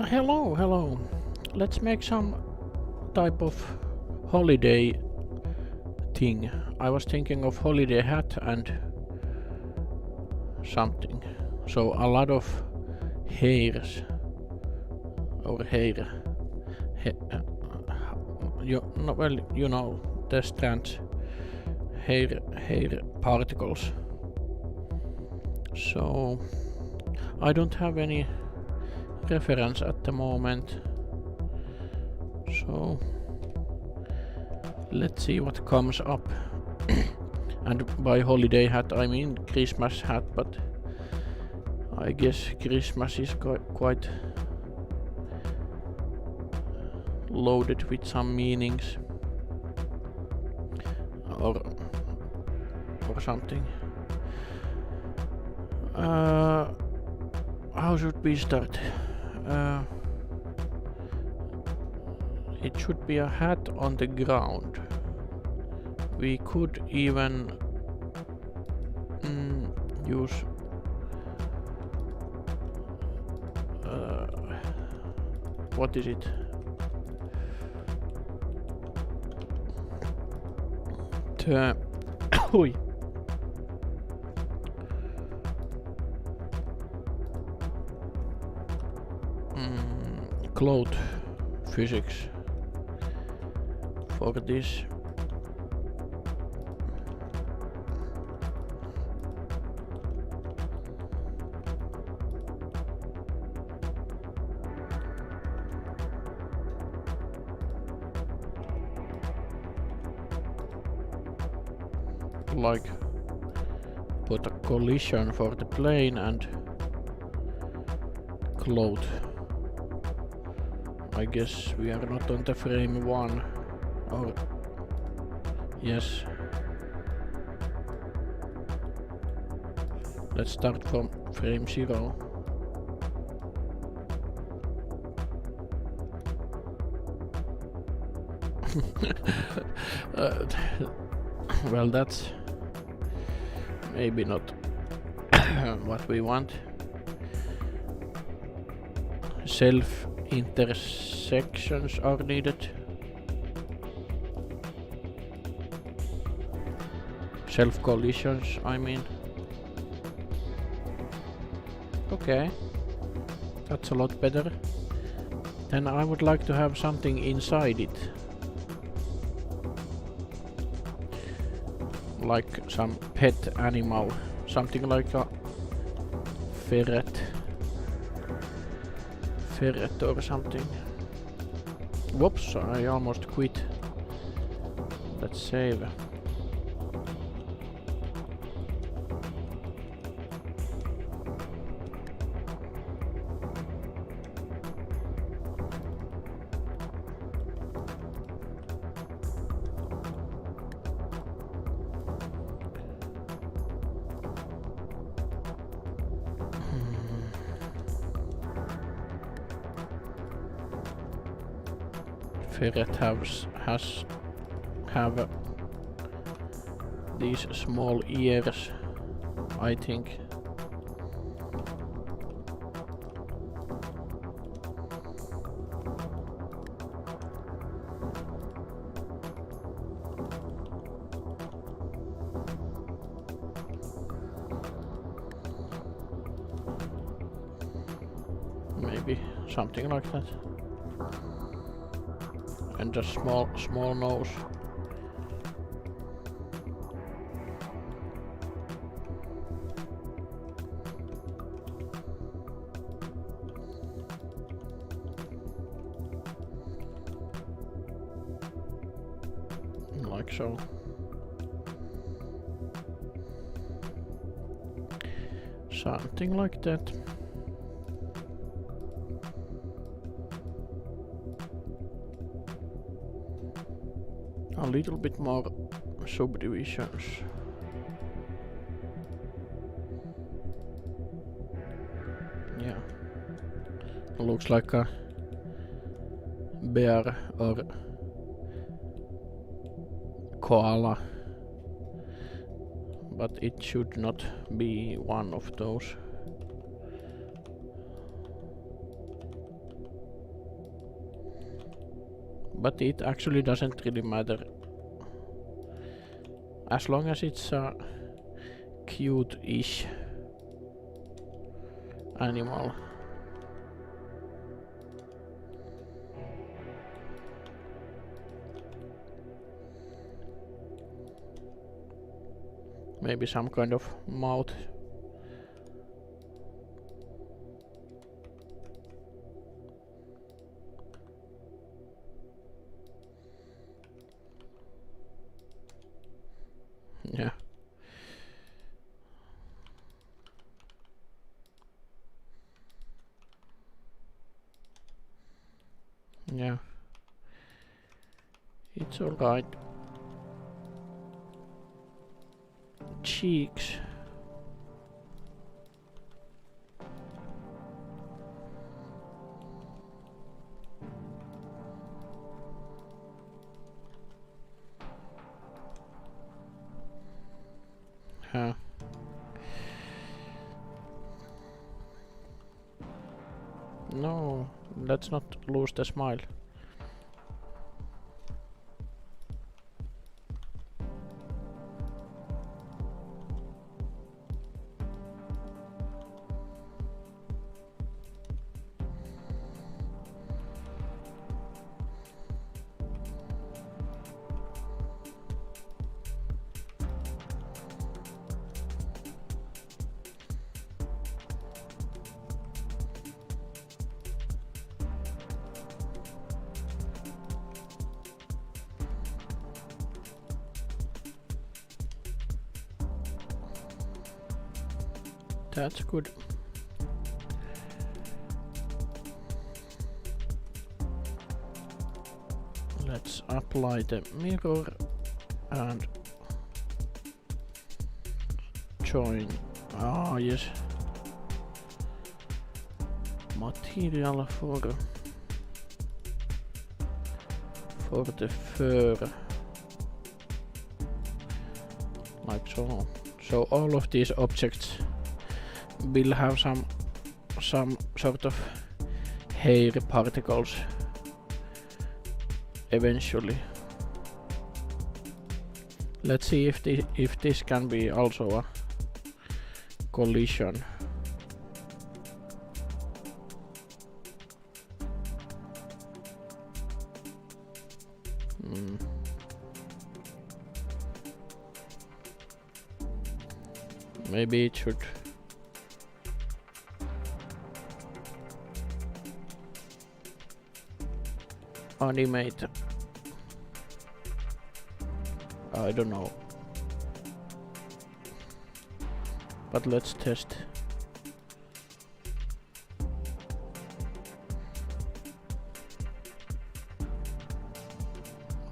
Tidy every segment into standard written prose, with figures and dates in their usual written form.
Hello, hello. Let's make some type of holiday thing. I was thinking of holiday hat and something. So a lot of hairs or hair. You know the strands, hair particles. So I don't have any reference at the moment. So let's see what comes up. And by holiday hat I mean Christmas hat, but I guess Christmas is quite loaded with some meanings or something. How should we start? It should be a hat on the ground. We could even use what is it? Oi. Cloud physics for this. Like put a collision for the plane and cloud. I guess we are not on the frame 1 or yes. Let's start from frame 0. Well, that's maybe not what we want. Self intersections are needed. Self collisions, I mean. Okay, that's a lot better. Then I would like to have something inside it. Like some pet animal, something like a ferret or something. Whoops, I almost quit. Let's save. Ferret have these small ears, I think. Maybe something like that. And a small nose. Like so. Something like that. A little bit more subdivisions. Yeah. Looks like a bear or koala. But it should not be one of those. But it actually doesn't really matter. As long as it's a cute-ish animal. Maybe some kind of mouth. Yeah. Yeah. It's alright. Cheeks. Huh. No, let's not lose the smile. That's good. Let's apply the mirror and join. Ah, yes. Material for the fur. Like so. So all of these objects will have some sort of hair particles eventually. Let's see if this can be also a collision. Maybe it should. Animate. I don't know. But let's test.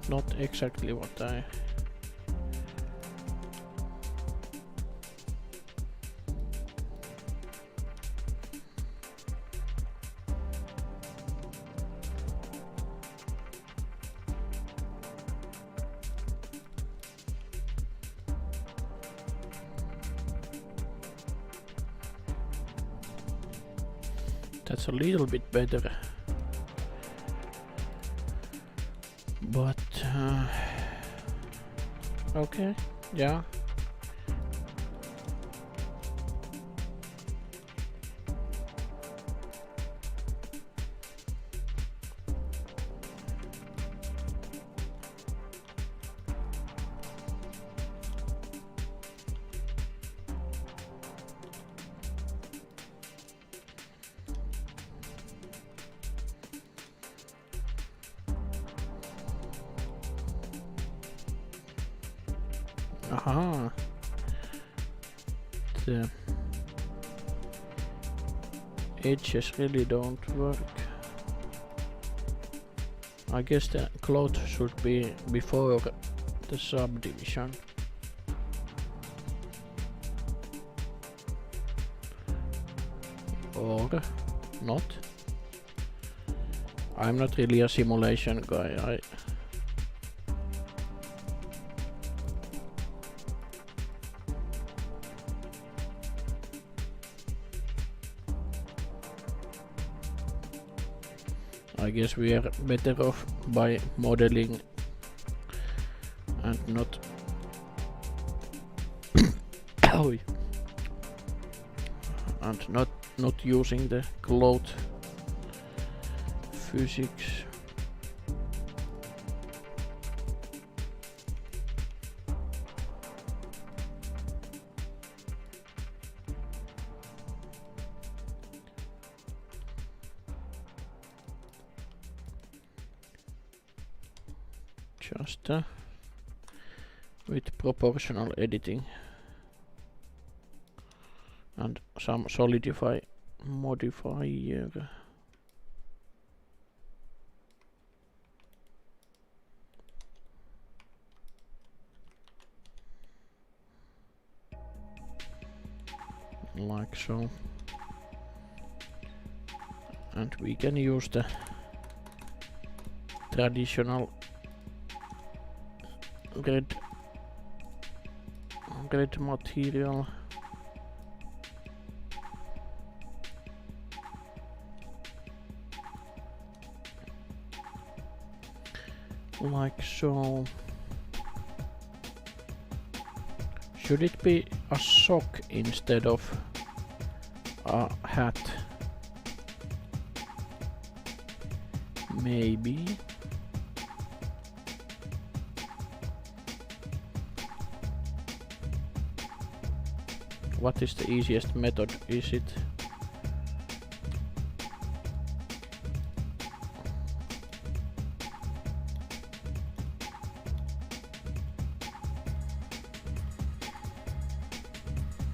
Not exactly what I... That's a little bit better. But okay, yeah. Aha. The edges really don't work. I guess the cloth should be before the subdivision. Or not. I'm not really a simulation guy. I guess we are better off by modeling and not and not using the cloud physics. Just with proportional editing and some solidify modifier. Like so. And we can use the traditional red material. Like so. Should it be a sock instead of a hat? Maybe. What is the easiest method? Is it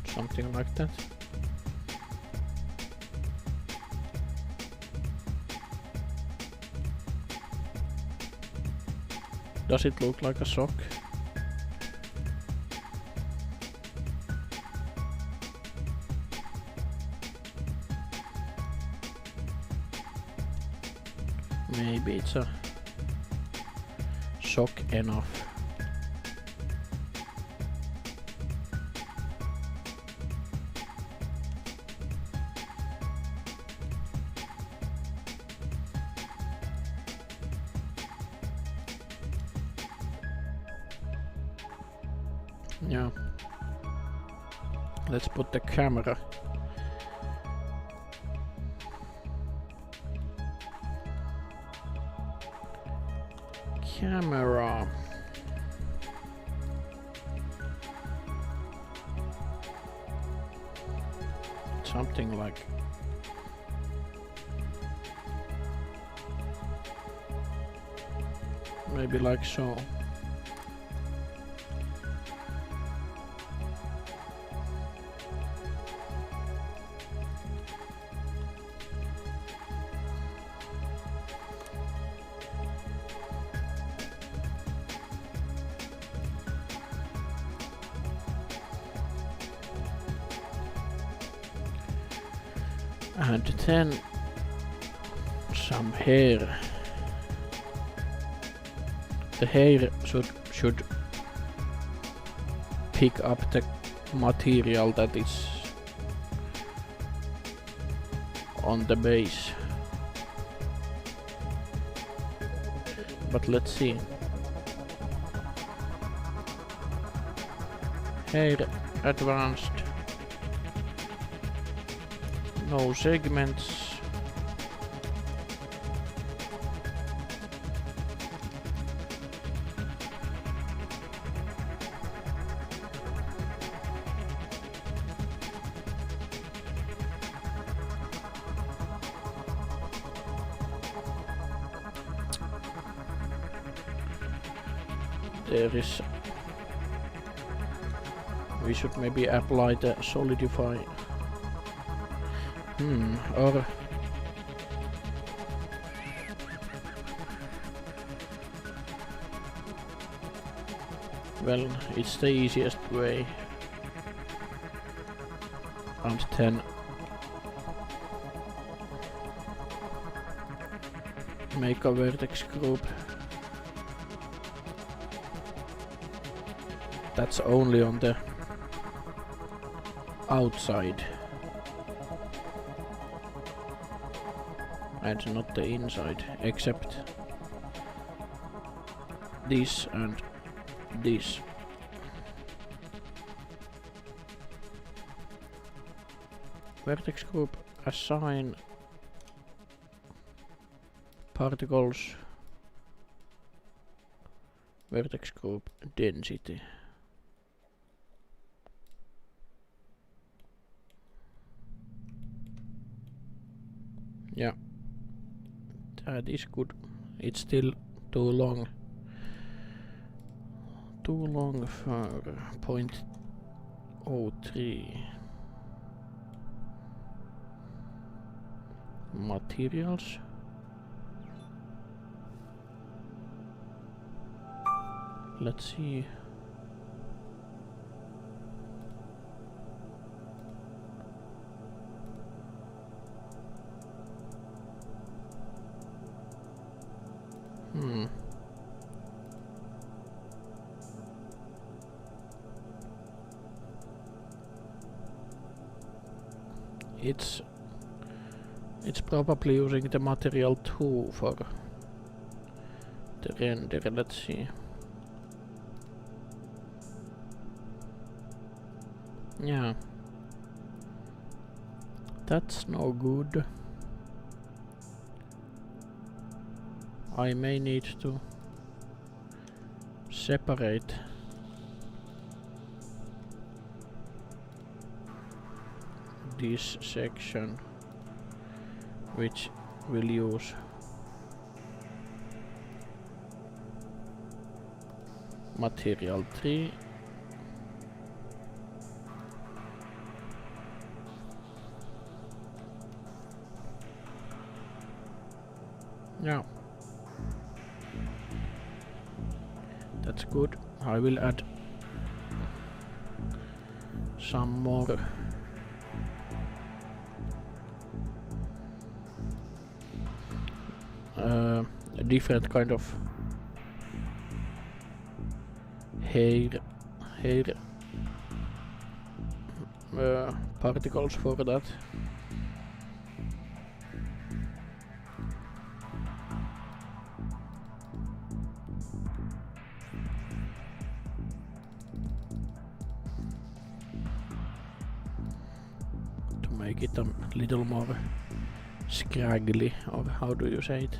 something like that? Does it look like a sock? Maybe it's a sock enough. Yeah. Let's put the camera. Something like maybe like so. And then some hair. The hair should pick up the material that is on the base. But let's see. Hair advanced. No segments. There is. We should maybe apply the solidify. Or well, it's the easiest way. And then make a vertex group that's only on the outside. and not the inside, except this and this. Vertex group assign particles vertex group density. Yeah, that is good. It's still too long for 0.03. Materials. Let's see. It's probably using the material 2 for the render. Let's see. Yeah, that's no good. I may need to separate this section, which will use material 3. Yeah, that's good. I will add some more a different kind of hair particles for that. To make it a little more scraggly, or how do you say it?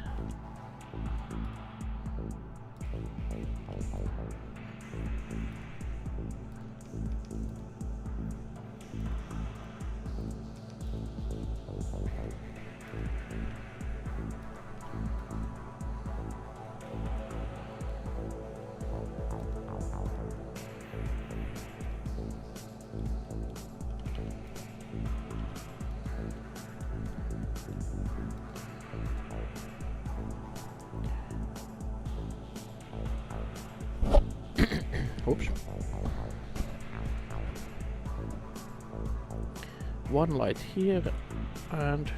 Oops. One light here and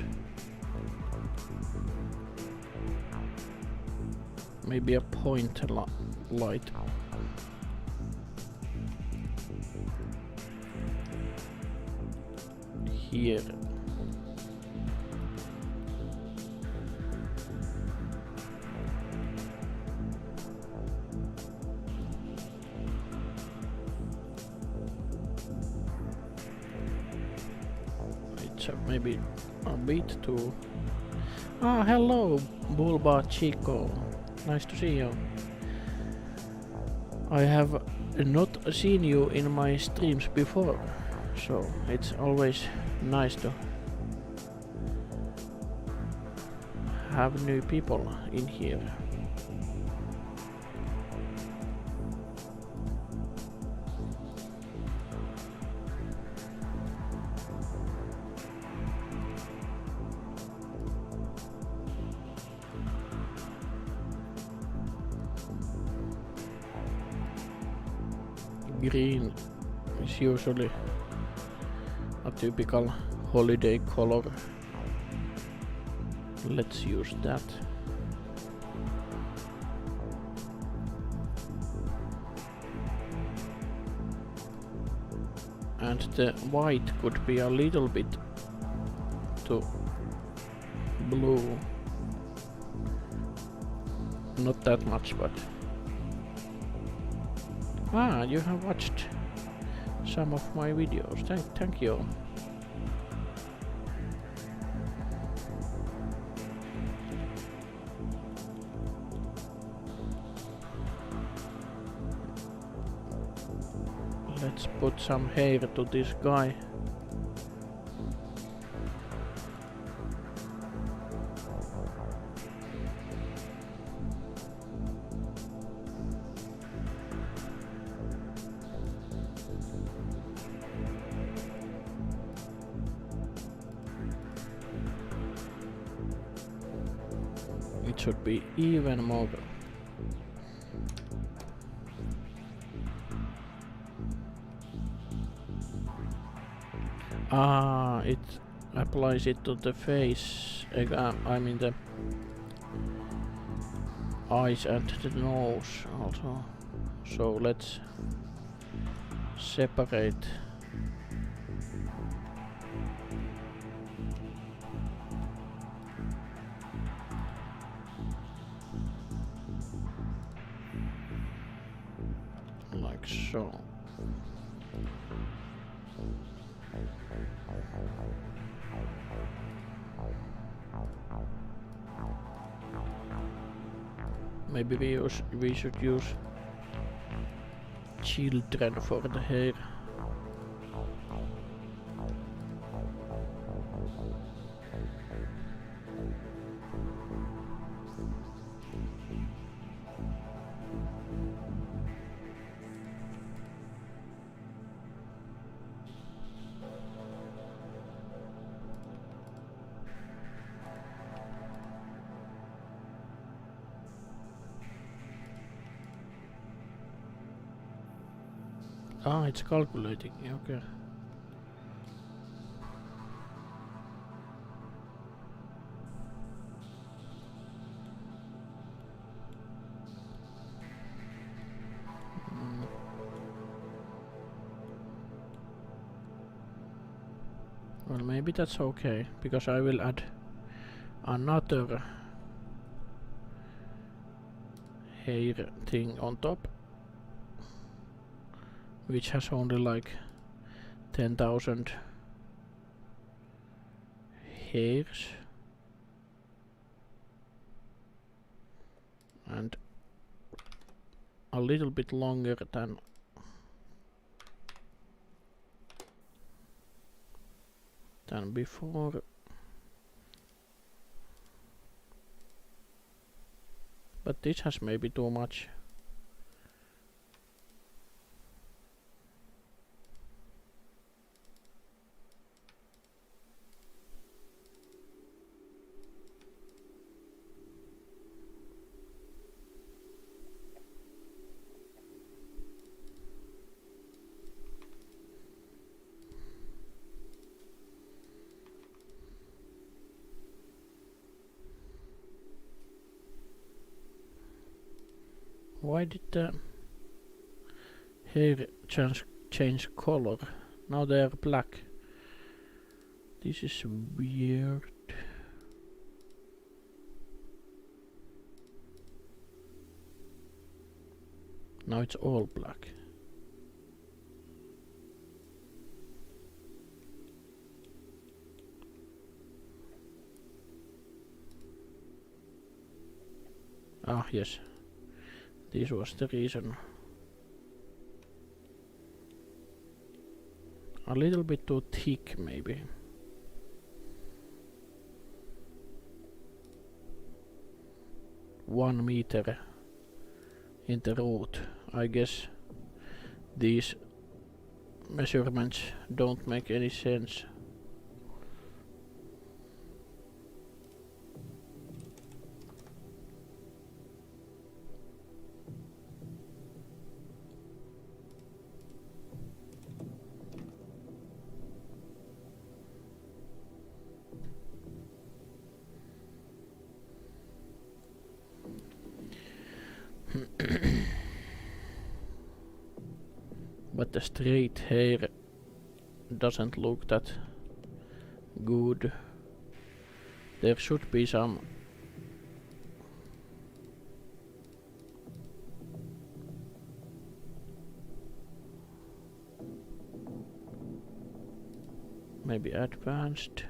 maybe a point light. Here. Maybe a bit too. Ah, hello, Bulba Chico. Nice to see you. I have not seen you in my streams before, so it's always nice to have new people in here. Green is usually a typical holiday color. Let's use that. And the white could be a little bit too blue. not that much, but you have watched some of my videos. Thank you. Let's put some hair to this guy. It should be even more. It applies it to the face. I mean the eyes and the nose also. So let's separate. Like so. Maybe we should use children for the hair. It's calculating, okay. Well, maybe that's okay, because I will add another hair thing on top, which has only like 10,000 hairs and a little bit longer than before. But this has maybe too much. Why did the hair change color? Now they are black. This is weird. Now it's all black. Yes. This was the reason. A little bit too thick, maybe. One meter in the root. I guess these measurements don't make any sense. But the straight hair doesn't look that good. There should be some Maybe advanced.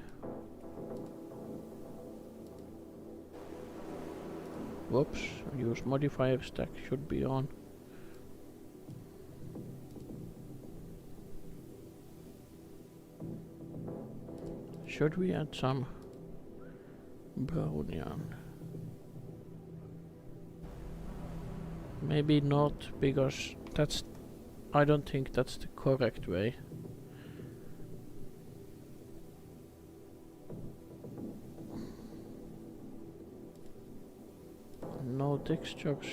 Whoops, use modifier stack should be on. Should we add some Brownian? Maybe not, because I don't think that's the correct way. No textures.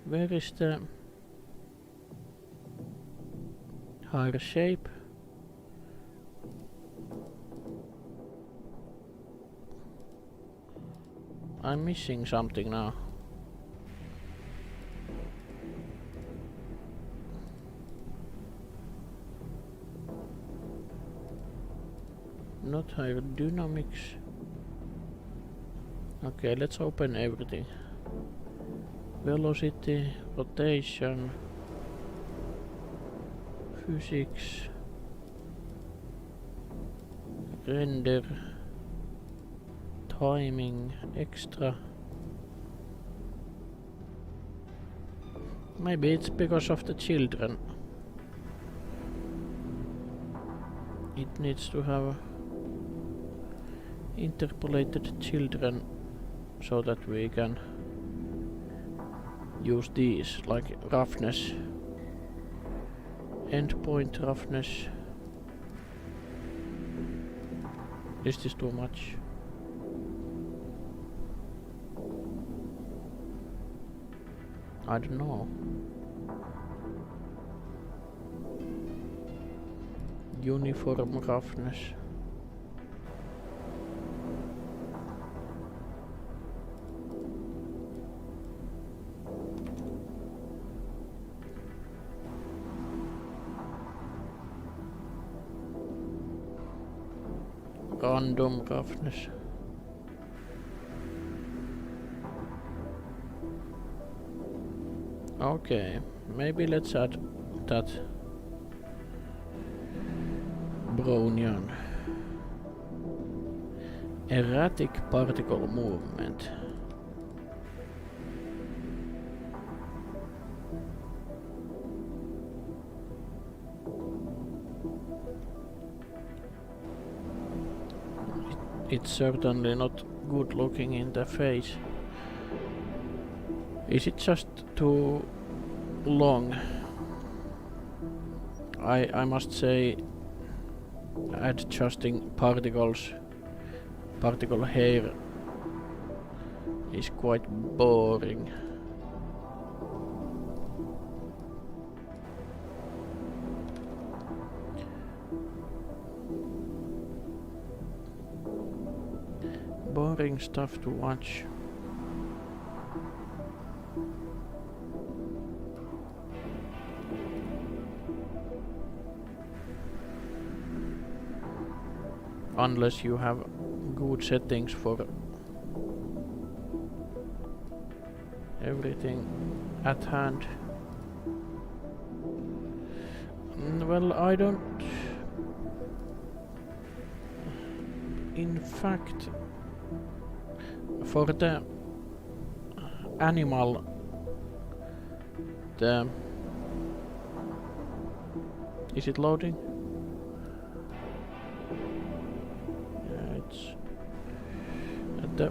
Where is the hair shape? I'm missing something now. Not aerodynamics. Okay, let's open everything. Velocity, rotation, physics, render, timing, extra. Maybe it's because of the children. It needs to have interpolated children so that we can use these, like roughness, endpoint roughness. Is this too much? I don't know. Uniform roughness. Random roughness. Okay, maybe let's add that Brownian. Erratic particle movement. It's certainly not good looking in the face. Is it just too long? I must say, adjusting particle hair is quite boring. Boring stuff to watch. Unless you have good settings for everything at hand. Well, I don't... In fact, for the animal, is it loading?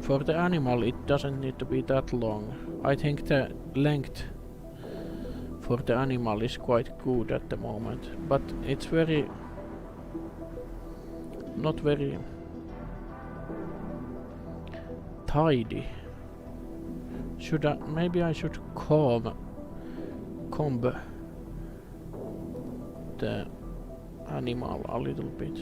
For the animal it doesn't need to be that long. I think the length for the animal is quite good at the moment, but it's not very tidy. Maybe I should comb the animal a little bit.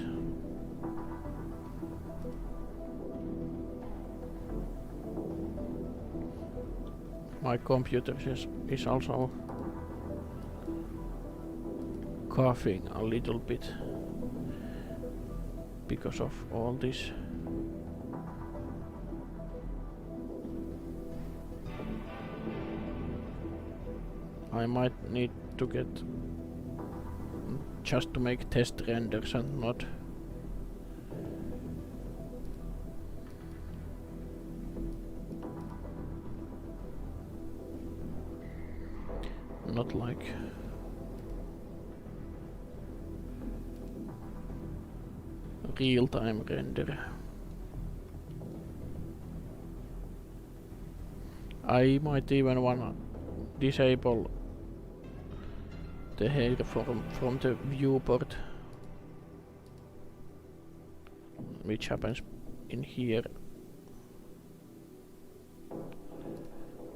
My computer is also coughing a little bit because of all this. I might need to get just to make test renders and not like real-time render. I might even wanna disable the hair from the viewport, which happens in here,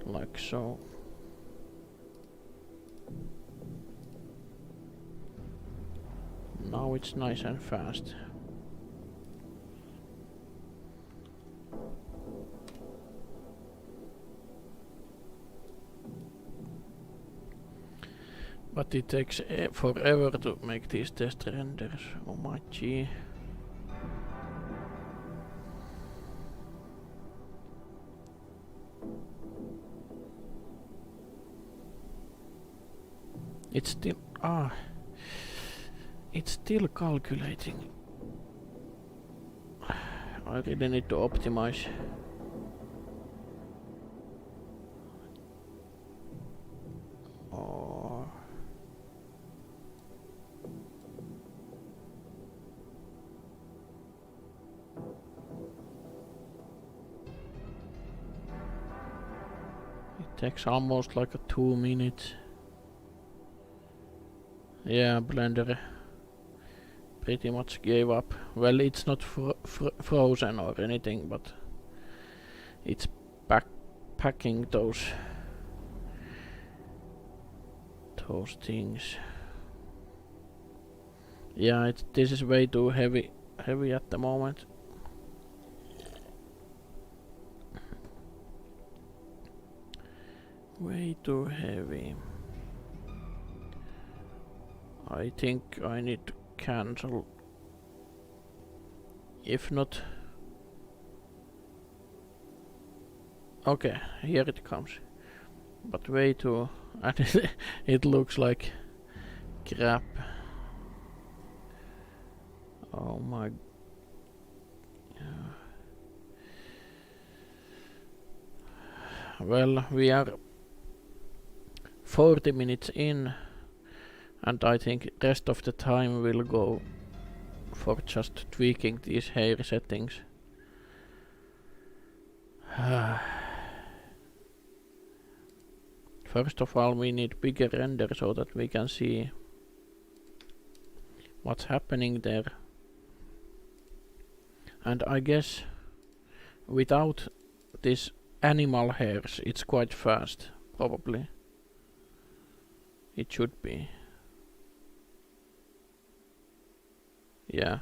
like so. Now it's nice and fast. But it takes forever to make these test renders. Oh my gee. It's still it's still calculating. I really need to optimize. Takes almost like 2 minutes. Yeah, Blender pretty much gave up. Well, it's not frozen or anything, but it's packing those things. Yeah, this is way too heavy at the moment. Way too heavy. I think I need to cancel. If not... Okay, here it comes. But way too... and it looks like crap. Oh my... Well, we are 40 minutes in, and I think rest of the time will go for just tweaking these hair settings. First of all, we need bigger render so that we can see what's happening there. And I guess without this animal hairs it's quite fast, probably. It should be. Yeah.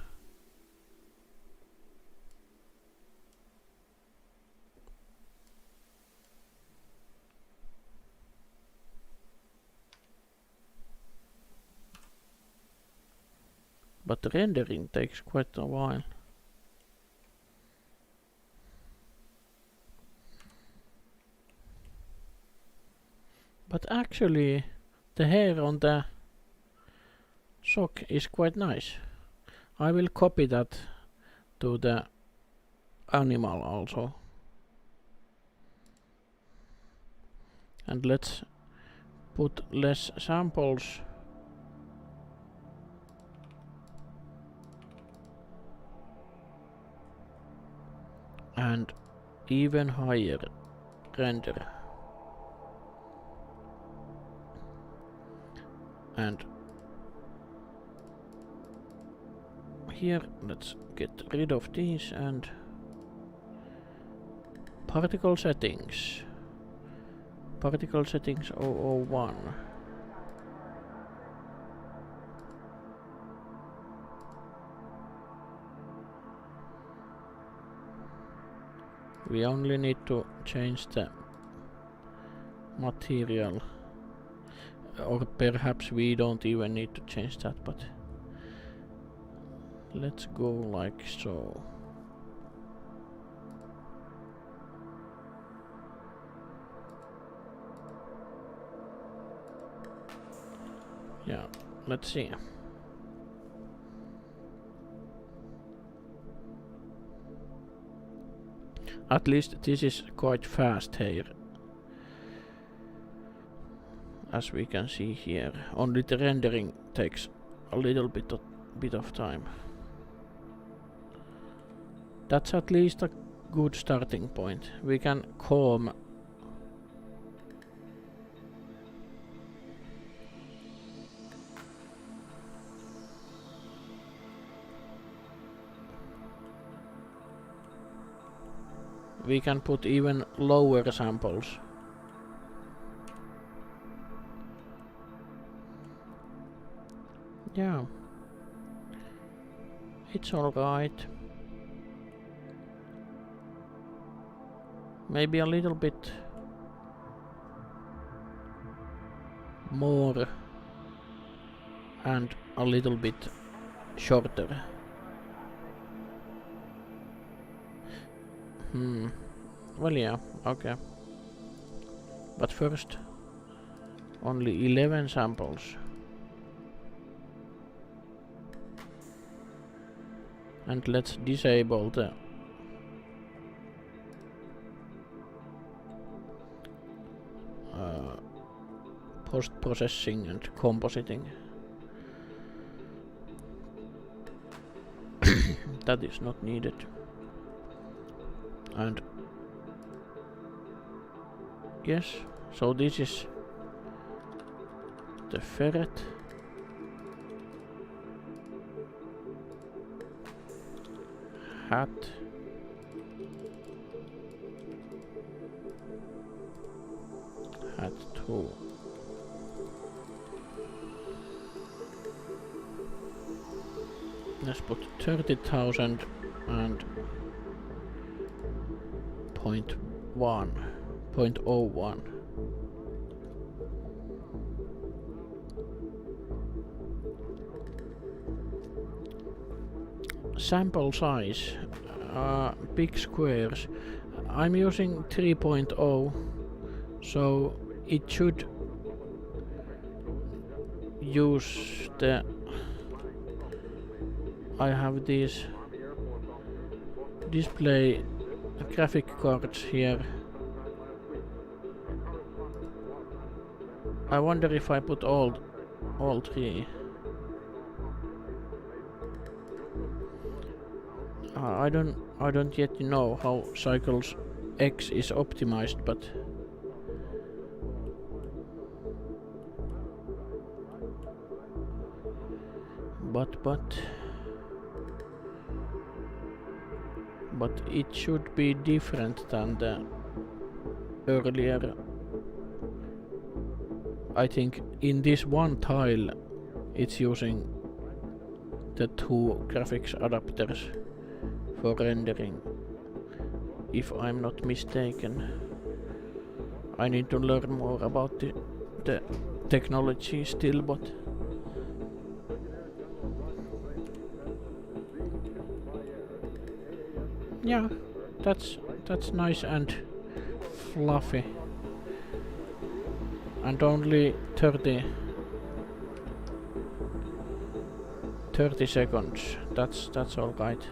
But the rendering takes quite a while. But actually, the hair on the sock is quite nice. I will copy that to the animal also. And let's put less samples. And even higher render. And here let's get rid of these and particle settings. Particle settings 001. We only need to change the material, or perhaps we don't even need to change that, but let's go like so. Yeah, let's see. At least this is quite fast here, as we can see here. Only the rendering takes a little bit of time. That's at least a good starting point. We can calm. We can put even lower samples. Yeah. It's alright. Maybe a little bit more and a little bit shorter. Well, yeah, okay. But first, only 11 samples. And let's disable the post-processing and compositing. That is not needed. And yes, so this is the ferret. Hat. Hat 2. Let's put 30,000 and 0.01. Sample size, big squares. I'm using 3.0, so it should use the. I have these display graphic cards here. I wonder if I put all three. I don't yet know how Cycles X is optimized, but it should be different than the earlier. I think in this one tile it's using the 2 graphics adapters for rendering, if I'm not mistaken. I need to learn more about the technology still, but yeah, that's nice and fluffy, and only 30 seconds. That's all right.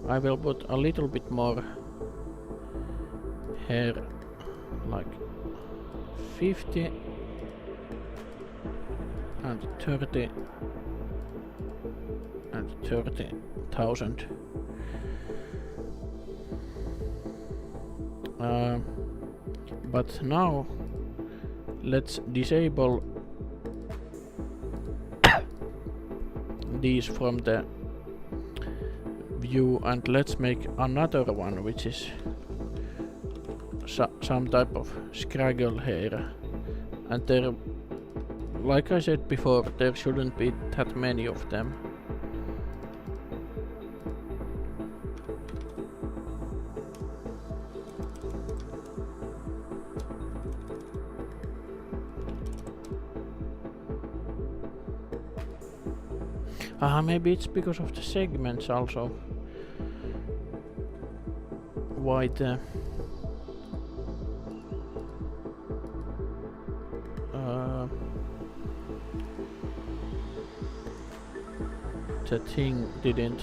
I will put a little bit more here, like 50 and 30 and 30,000. But now let's disable these from the view, and let's make another one which is some type of scraggle here. And there, like I said before, there shouldn't be that many of them. Maybe it's because of the segments also. Why the thing didn't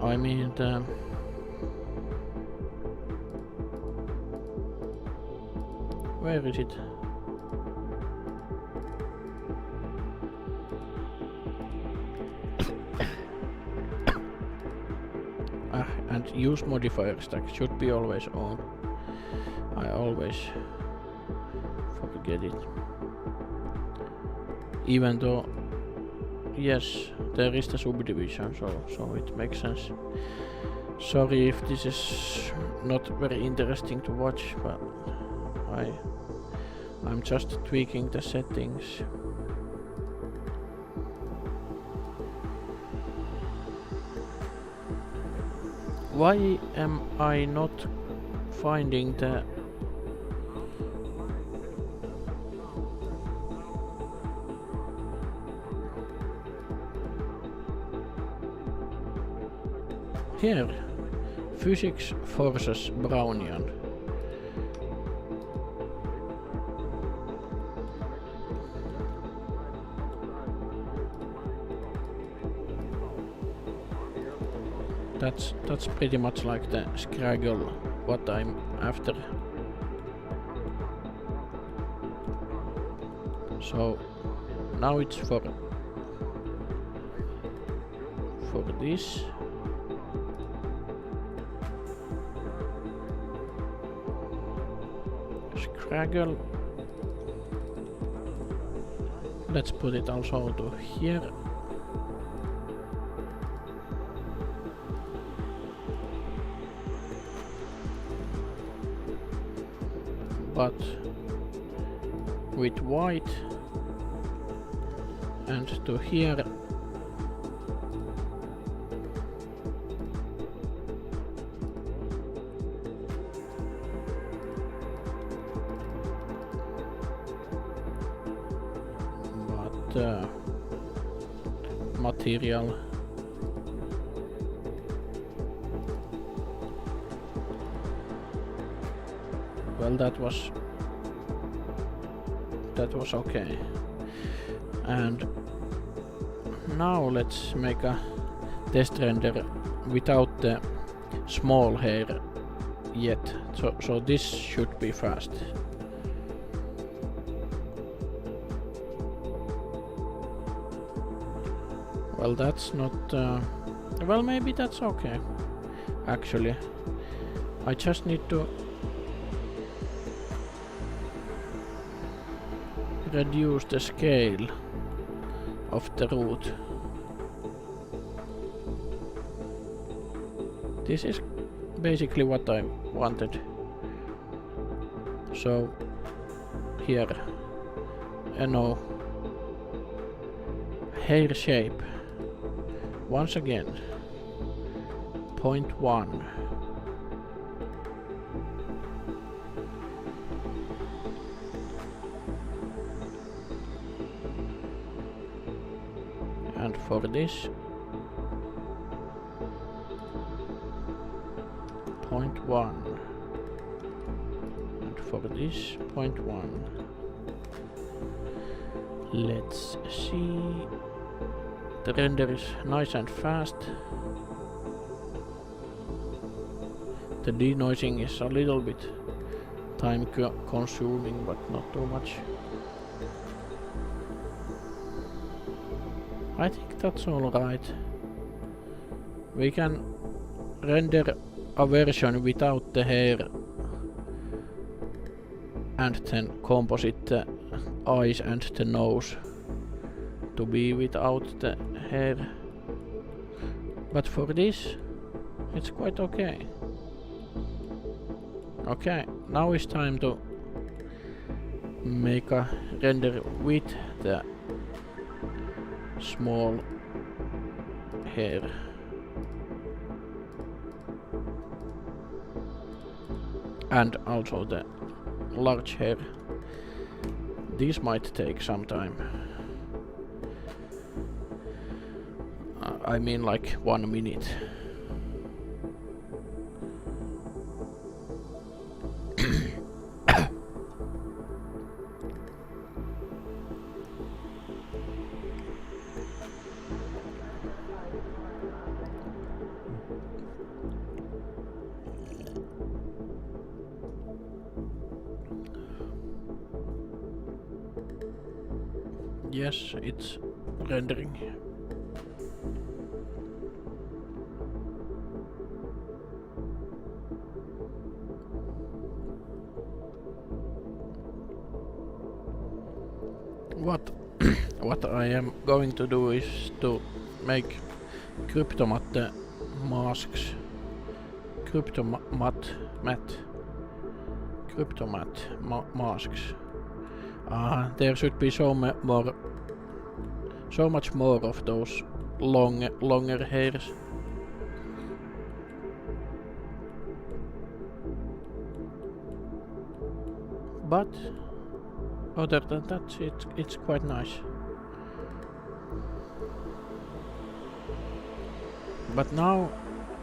I mean where is it? And use modifier stack should be always on. I always forget it. Even though, yes, there is the subdivision, so it makes sense. Sorry if this is not very interesting to watch, but I'm just tweaking the settings. Why am I not finding the here? Physics Forces Brownian. That's pretty much like the Scraggle what I'm after. So now it's for this. Scraggle. Let's put it also to here. But with white and to here. But material well, that was okay. And now let's make a test render without the small hair yet. So this should be fast. Well, that's not well, maybe that's okay. Actually, I just need to reduce the scale of the root. This is basically what I wanted. So here, no hair shape. Once again, 0.1. And for this, 0.1. And for this, 0.1. Let's see. The render is nice and fast. The denoising is a little bit time consuming, but not too much. I think that's alright. We can render a version without the hair and then composite the eyes and the nose to be without the hair. But for this, it's quite okay. Okay, now it's time to make a render with the small hair. And also the large hair. These might take some time. I mean like 1 minute. Yes, it's rendering. What I am going to do is to make Cryptomatte masks. Cryptomatte masks. There should be so much more of those longer hairs. But other than that, it's quite nice. But now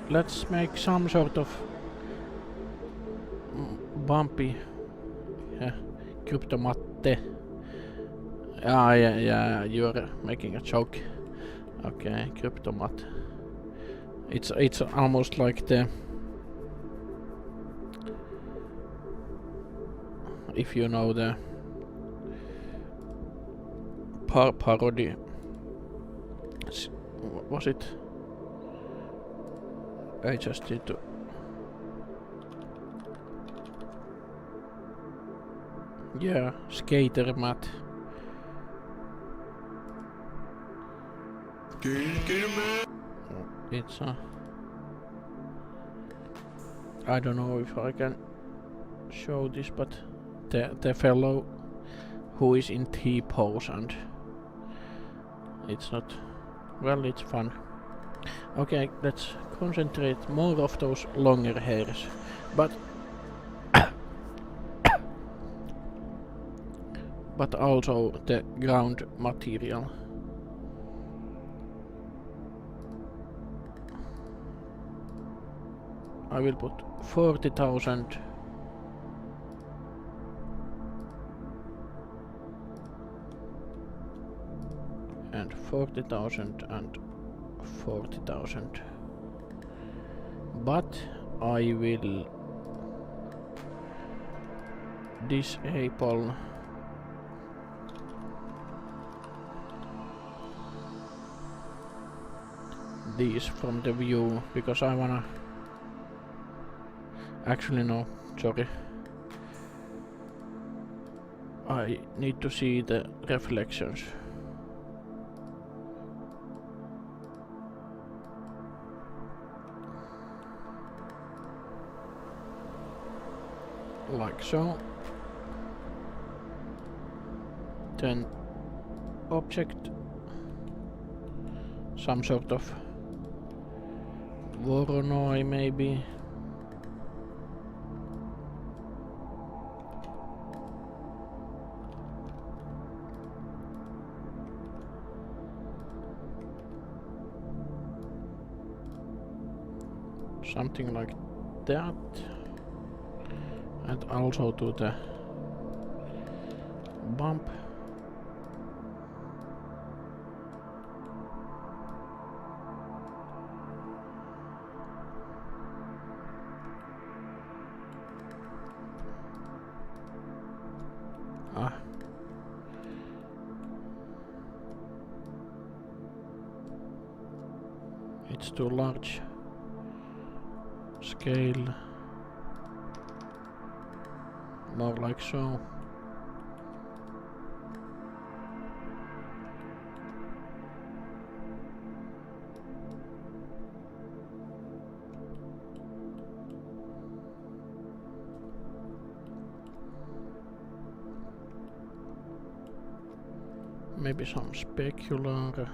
let's make some sort of bumpy Cryptomatte. Yeah, you're making a joke. Okay, Cryptomatte. It's almost like the, if you know the parody. Was it? I just need to. Yeah, Skater Matt. It's I don't know if I can show this, but the fellow who is in T-pose, and it's not, well, it's fun. Okay, let's concentrate more of those longer hairs, but but also the ground material. I will put 40,000 and 40,000 and 40,000. But I will disable these from the view, because I wanna, actually no, sorry, I need to see the reflections. Like so. Then object, some sort of Voronoi maybe. Something like that. And also to the bump. It's too large. Scale. More like so. Maybe some specular.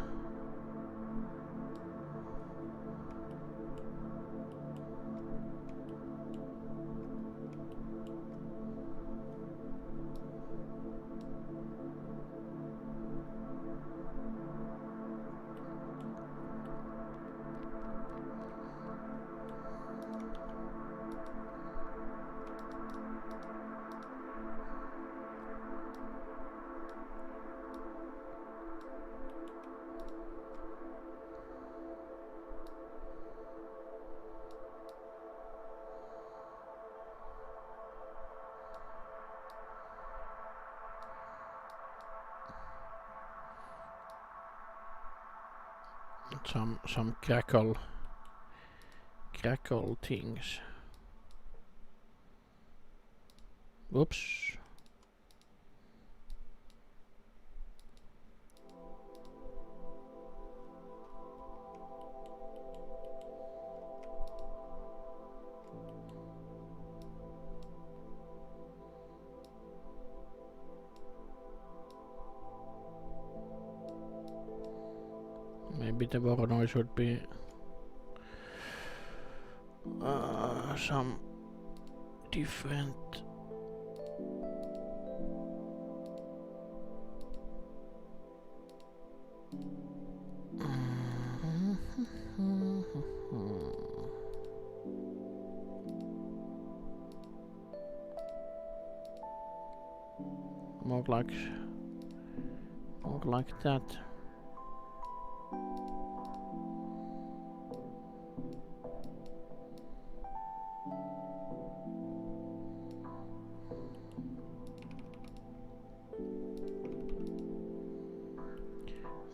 some crackle things. Whoops. Maybe the Voronoi should be some different. More like that.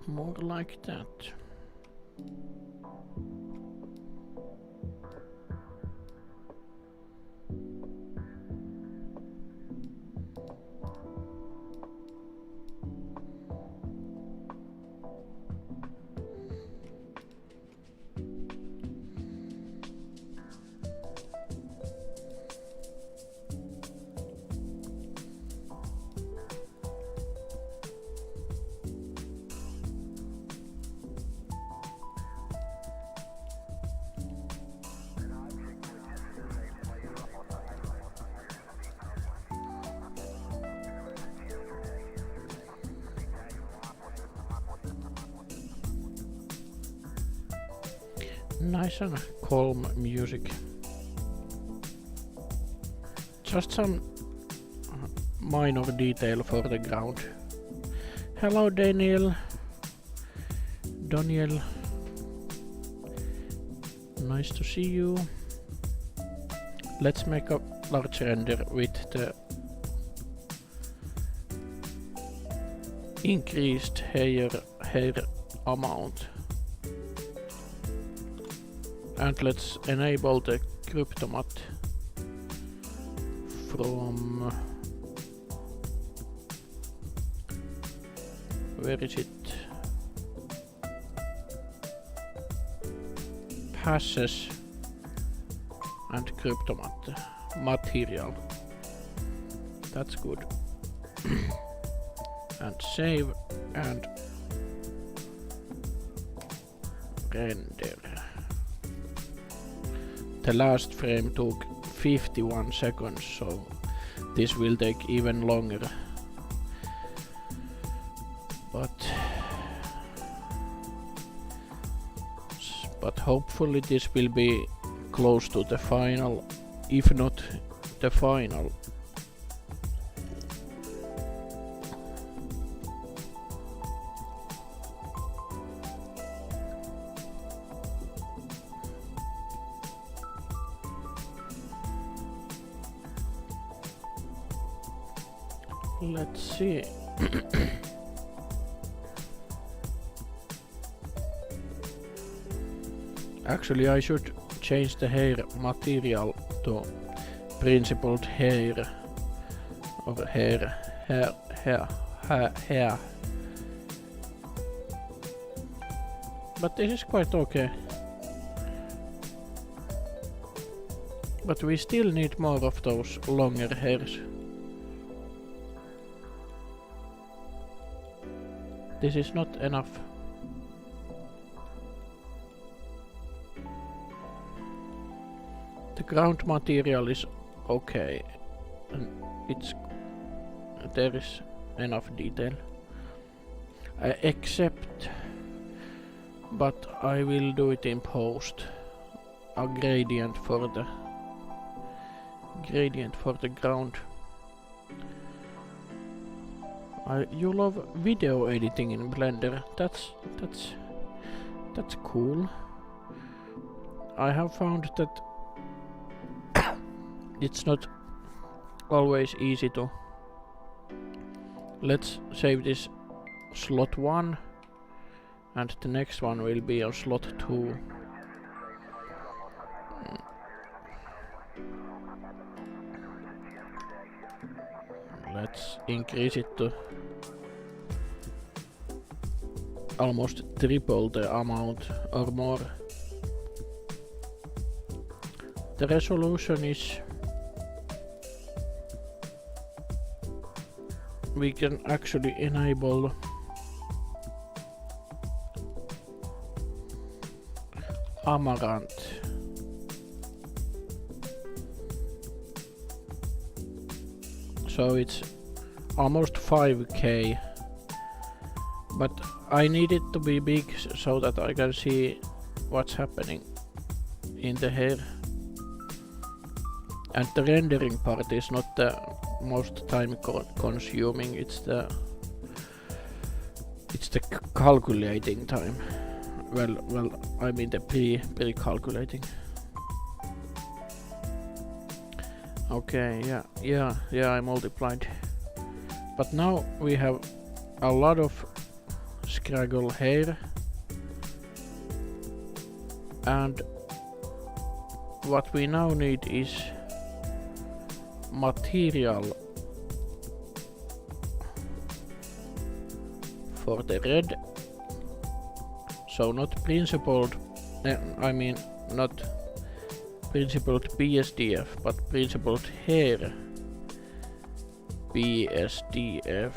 More like that. Nice and calm music. Just some minor detail for the ground. Hello Daniel. Nice to see you. Let's make a large render with the increased hair amount. And let's enable the Cryptomatte from, where is it? Passes and Cryptomatte material. That's good. And save and render. The last frame took 51 seconds, so this will take even longer. But hopefully this will be close to the final, if not the final. Let's see. Actually, I should change the hair material to principled hair or hair. But this is quite okay. But we still need more of those longer hairs. This is not enough. The ground material is okay, and there is enough detail. Except, but I will do it in post. A gradient for the ground. You love video editing in Blender. That's cool. I have found that it's not always easy to. Let's save this slot 1 and the next one will be on slot 2. Let's increase it to almost triple the amount or more. The resolution is, we can actually enable Amaranth. So it's almost 5K, but I need it to be big so that I can see what's happening in the hair. And the rendering part is not the most time consuming, it's the calculating time. Well, I mean the pre-calculating. Okay, yeah, I multiplied. But now we have a lot of Scraggle hair. And what we now need is material for the red. So not principled, I mean not principled BSDF, but principled hair BSDF.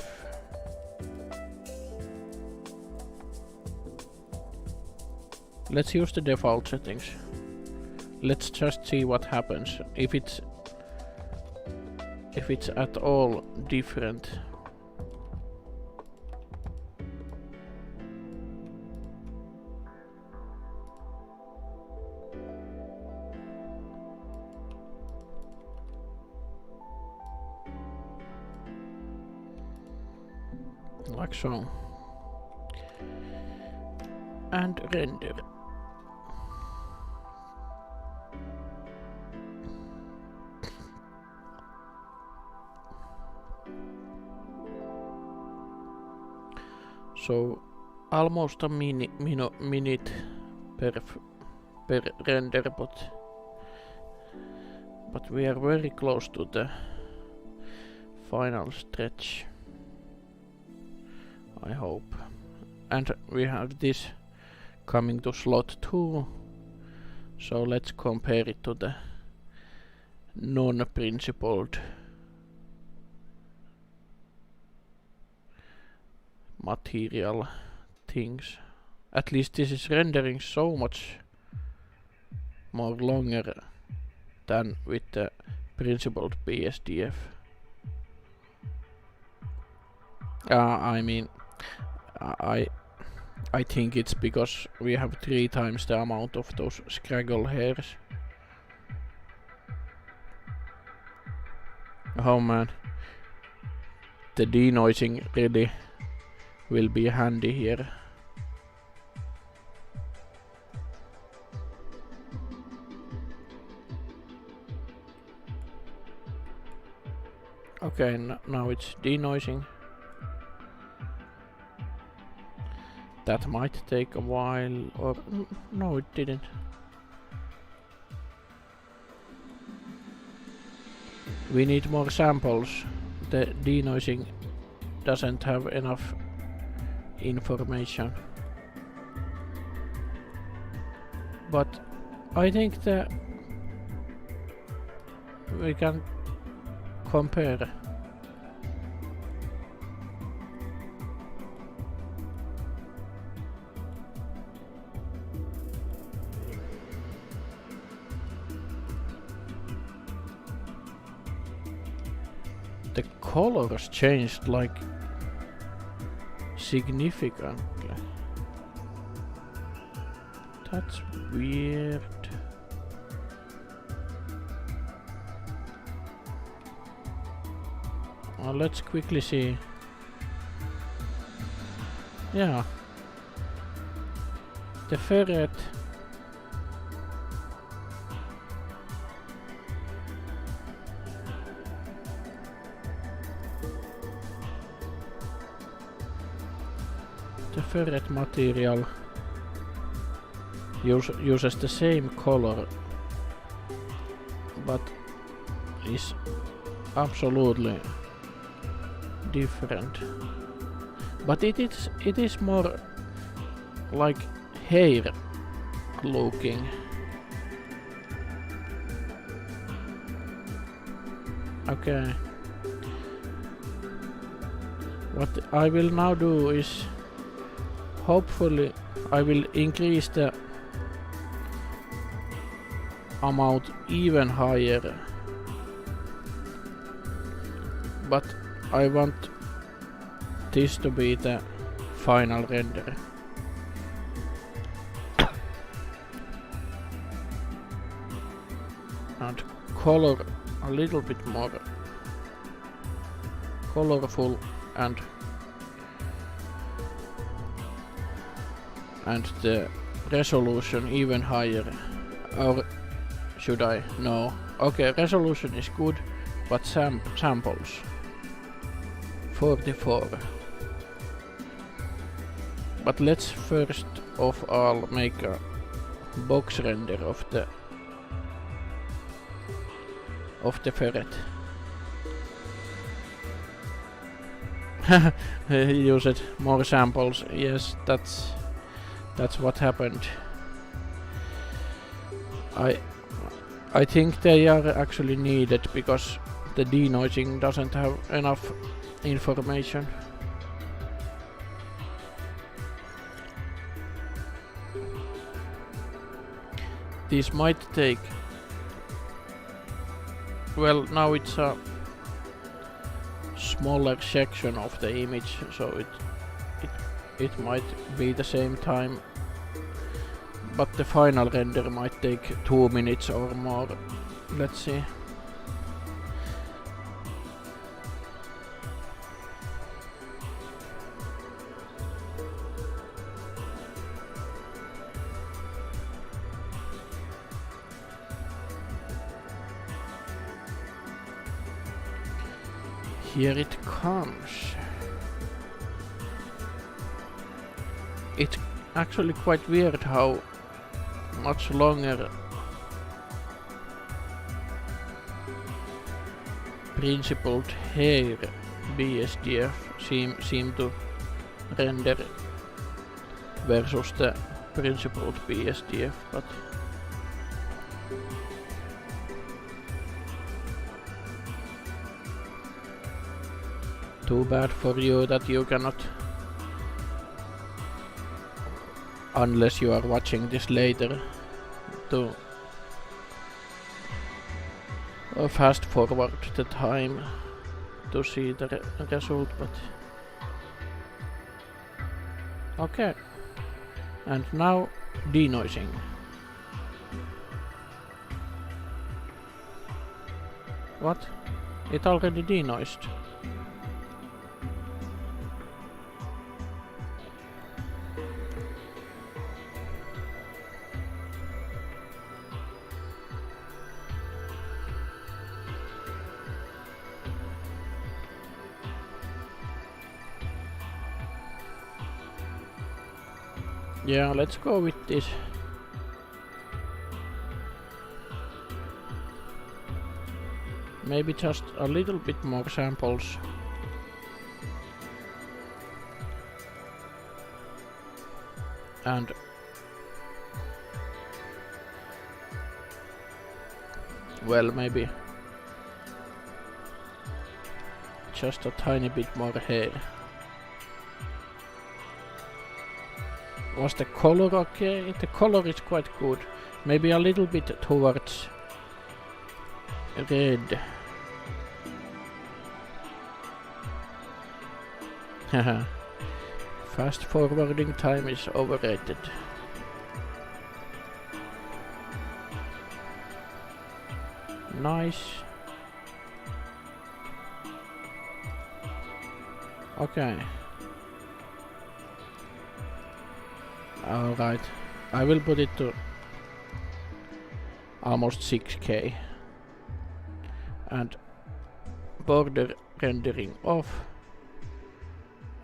Let's use the default settings. Let's just see what happens if it's at all different. Like so. And render. So almost a minute per render, but we are very close to the final stretch, I hope. And we have this coming to slot 2, so let's compare it to the non-principled material things. At least this is rendering so much more longer than with the principled BSDF. I mean, I think it's because we have 3 times the amount of those Scraggle hairs. Oh man, the denoising really will be handy here. Okay, now it's denoising. That might take a while, or no, it didn't. We need more samples. The denoising doesn't have enough information. But I think that we can compare. The colors changed like significantly. That's weird. Let's quickly see. Yeah. The ferret. the ferret material uses the same color but is absolutely different. But it is more like hair looking. Okay. What I will now do is hopefully I will increase the amount even higher, but I want this to be the final render. And color a little bit more colorful and the resolution even higher. Or should I? No. Okay, resolution is good, but samples 44. But let's first of all make a box render of the ferret. Used more samples. Yes, that's what happened. I think they are actually needed because the denoising doesn't have enough information. This might take... Well, now it's a smaller section of the image, so it might be the same time, but the final render might take 2 minutes or more. Let's see. Here it comes. It's actually quite weird how much longer principled hair BSDF seem to render versus the principled BSDF, but too bad for you that you cannot, unless you are watching this later, to fast forward the time to see the result, but okay. And now denoising. What? It already denoised. Yeah, let's go with this. Maybe just a little bit more samples. And well, maybe just a tiny bit more hair. Was the color okay? The color is quite good. Maybe a little bit towards red. Haha. Fast forwarding time is overrated. Nice. Okay. Alright, I will put it to almost 6K and border rendering off,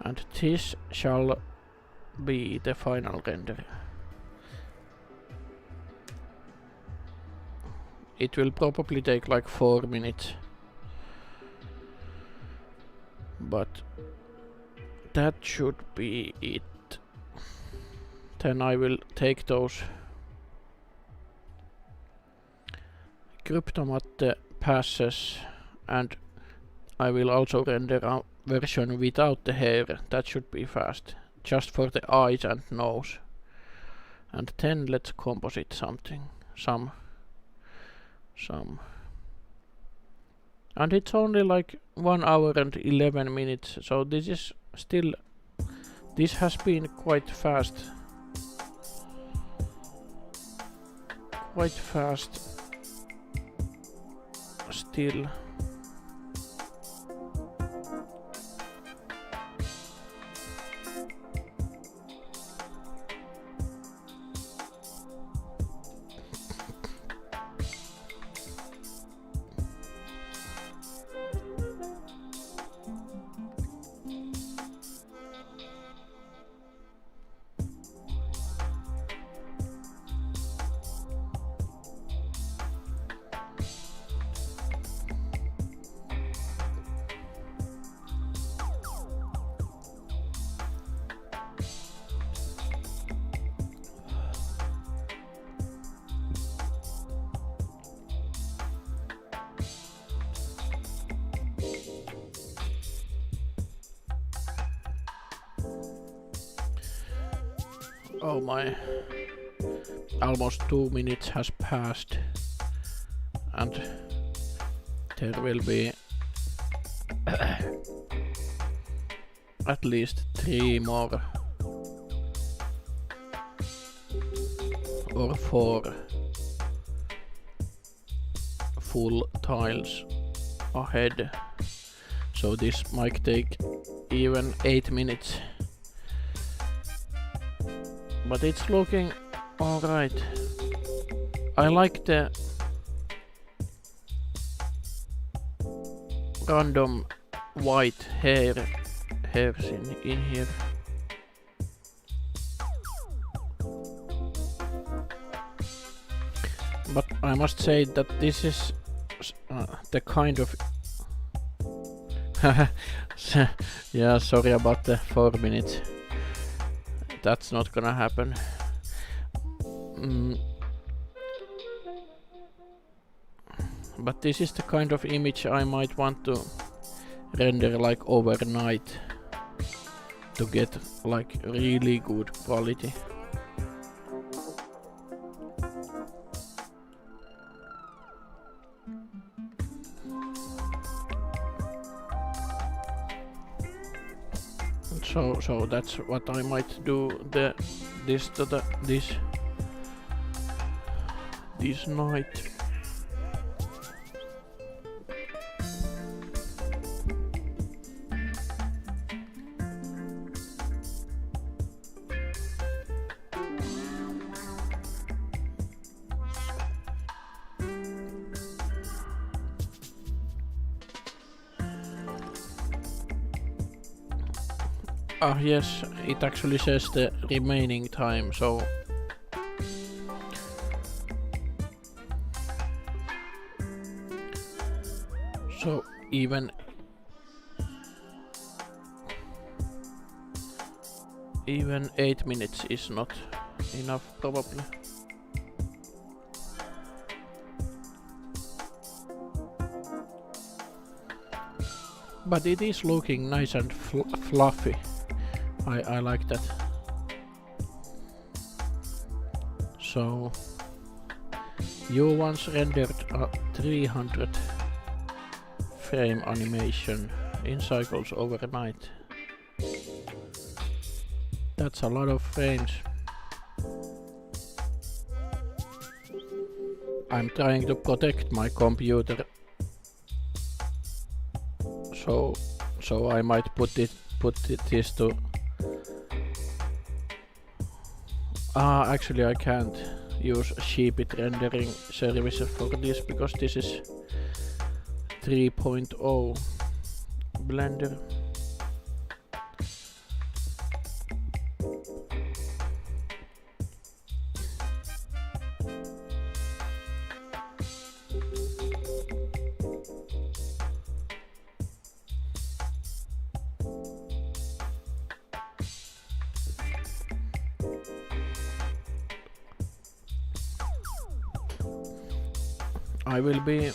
and this shall be the final render. It will probably take like 4 minutes. But that should be it. Then I will take those Cryptomatte passes and I will also render a version without the hair. That should be fast. Just for the eyes and nose. And then let's composite something. Some. And it's only like 1 hour and 11 minutes. So this is still. This has been quite fast. Quite fast. Still. Oh my, almost 2 minutes has passed and there will be at least 3 more or 4 full tiles ahead, so this might take even 8 minutes. But it's looking alright. I like the random white hairs in here. But I must say that this is the kind of yeah, sorry about the 4 minutes. That's not gonna happen. But this is the kind of image I might want to render like overnight to get like really good quality. So that's what I might do this night. Yes, it actually says the remaining time, so even 8 minutes is not enough probably. But it is looking nice and fluffy. I like that. So you once rendered a 300 frame animation in cycles overnight. That's a lot of frames. I'm trying to protect my computer, so I might put this to. Actually I can't use Sheepit rendering service for this because this is 3.0 Blender. I will be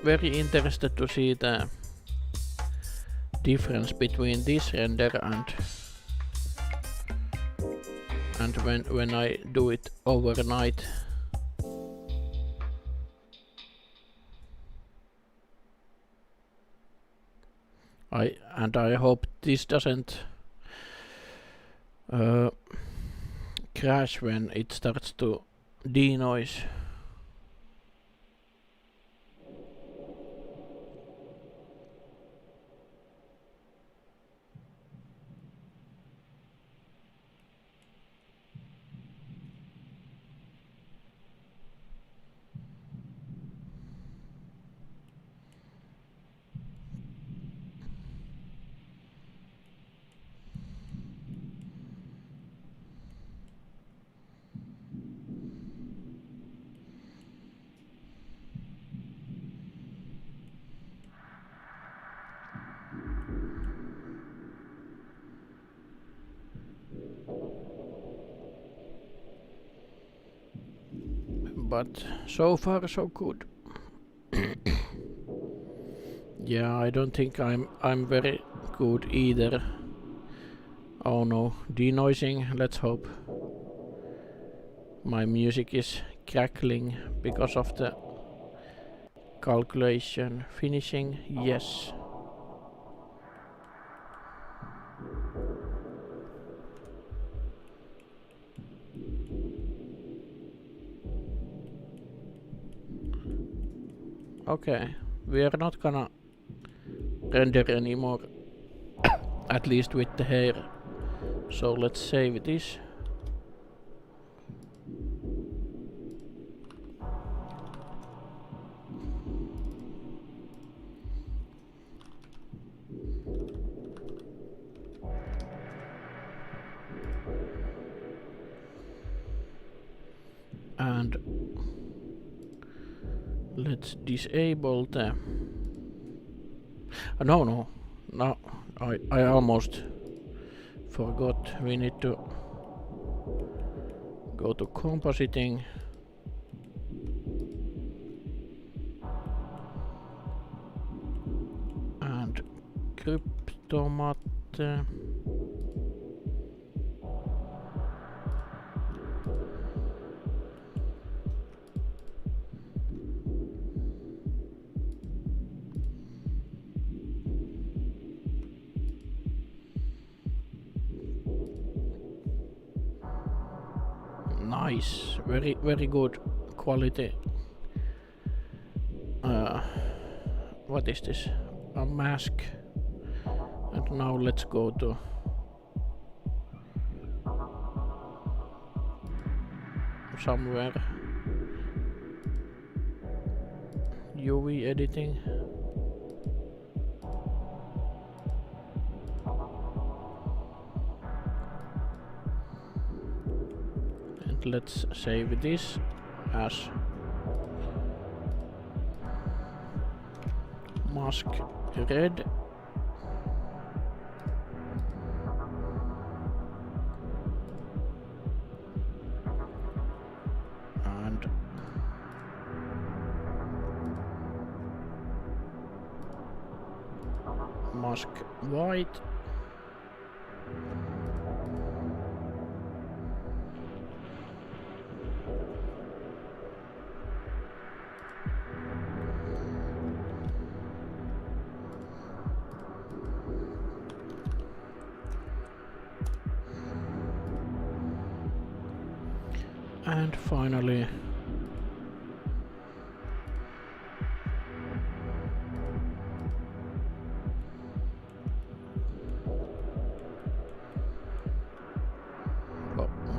very interested to see the difference between this render and when I do it overnight. I hope this doesn't crash when it starts to denoise. But so far so good. Yeah, I don't think I'm very good either. Oh no, denoising, let's hope. My music is crackling because of the calculation. Finishing, yes. Okay, we are not gonna render anymore, at least with the hair. So let's save this. And let's disable the... no, I almost forgot. We need to go to compositing. And Cryptomatte. Nice, very good quality. What is this? A mask. And now let's go to somewhere. UV editing. And let's save this as mask red. And mask white. And finally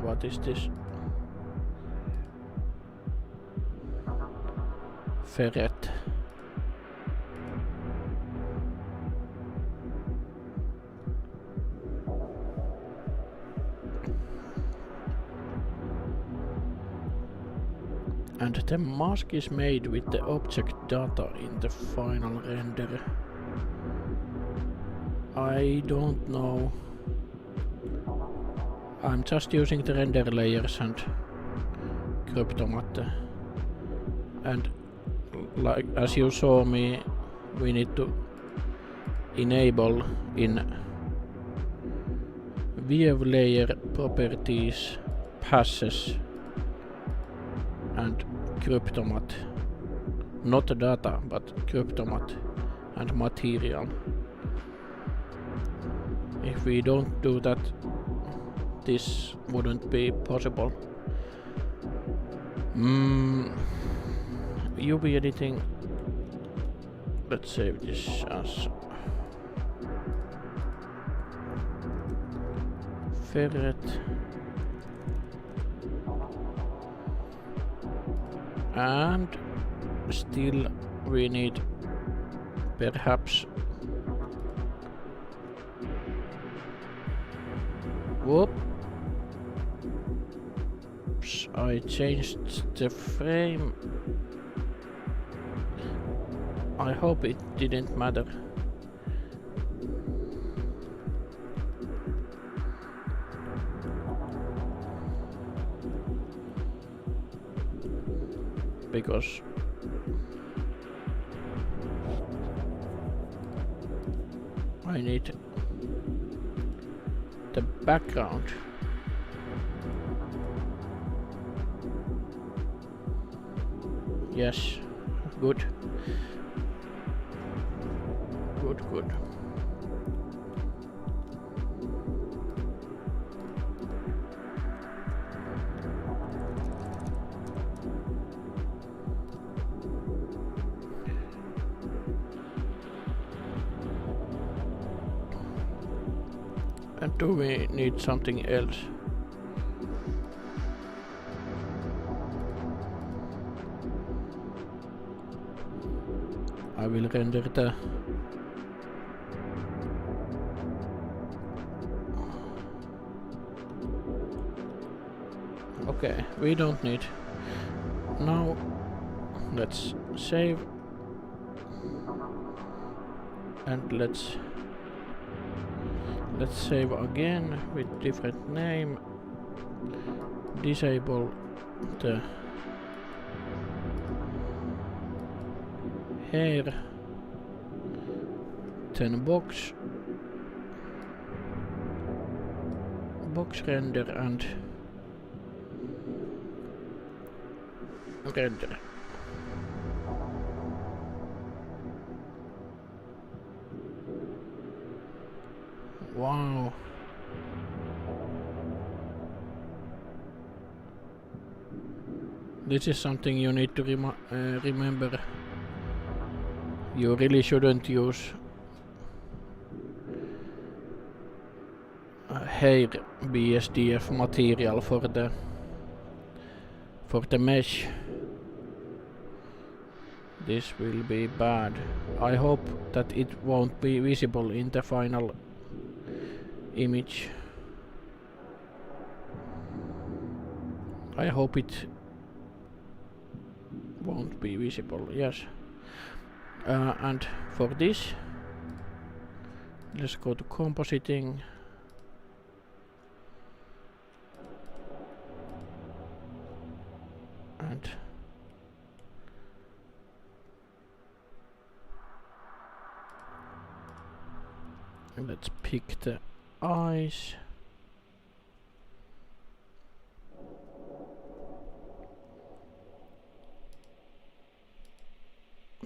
what is this? Ferret. And the mask is made with the object data in the final render. I don't know. I'm just using the render layers and Cryptomatte. And like as you saw me, we need to enable in view layer properties, passes and Cryptomatte. Not data, but Cryptomatte and material. If we don't do that, this wouldn't be possible. UV editing. Let's save this as ferret. And still we need perhaps whoops, I changed the frame. I hope it didn't matter. Because I need the background. Yes, good. Good. And do we need something else? I will render the okay, we don't need. Now let's save and let's save again with different name. Disable the hair, then box render and render. Wow. This is something you need to remember. You really shouldn't use hair BSDF material for the mesh. This will be bad. I hope that it won't be visible in the final image. I hope it won't be visible, yes. And for this, let's go to compositing. And let's pick the eyes.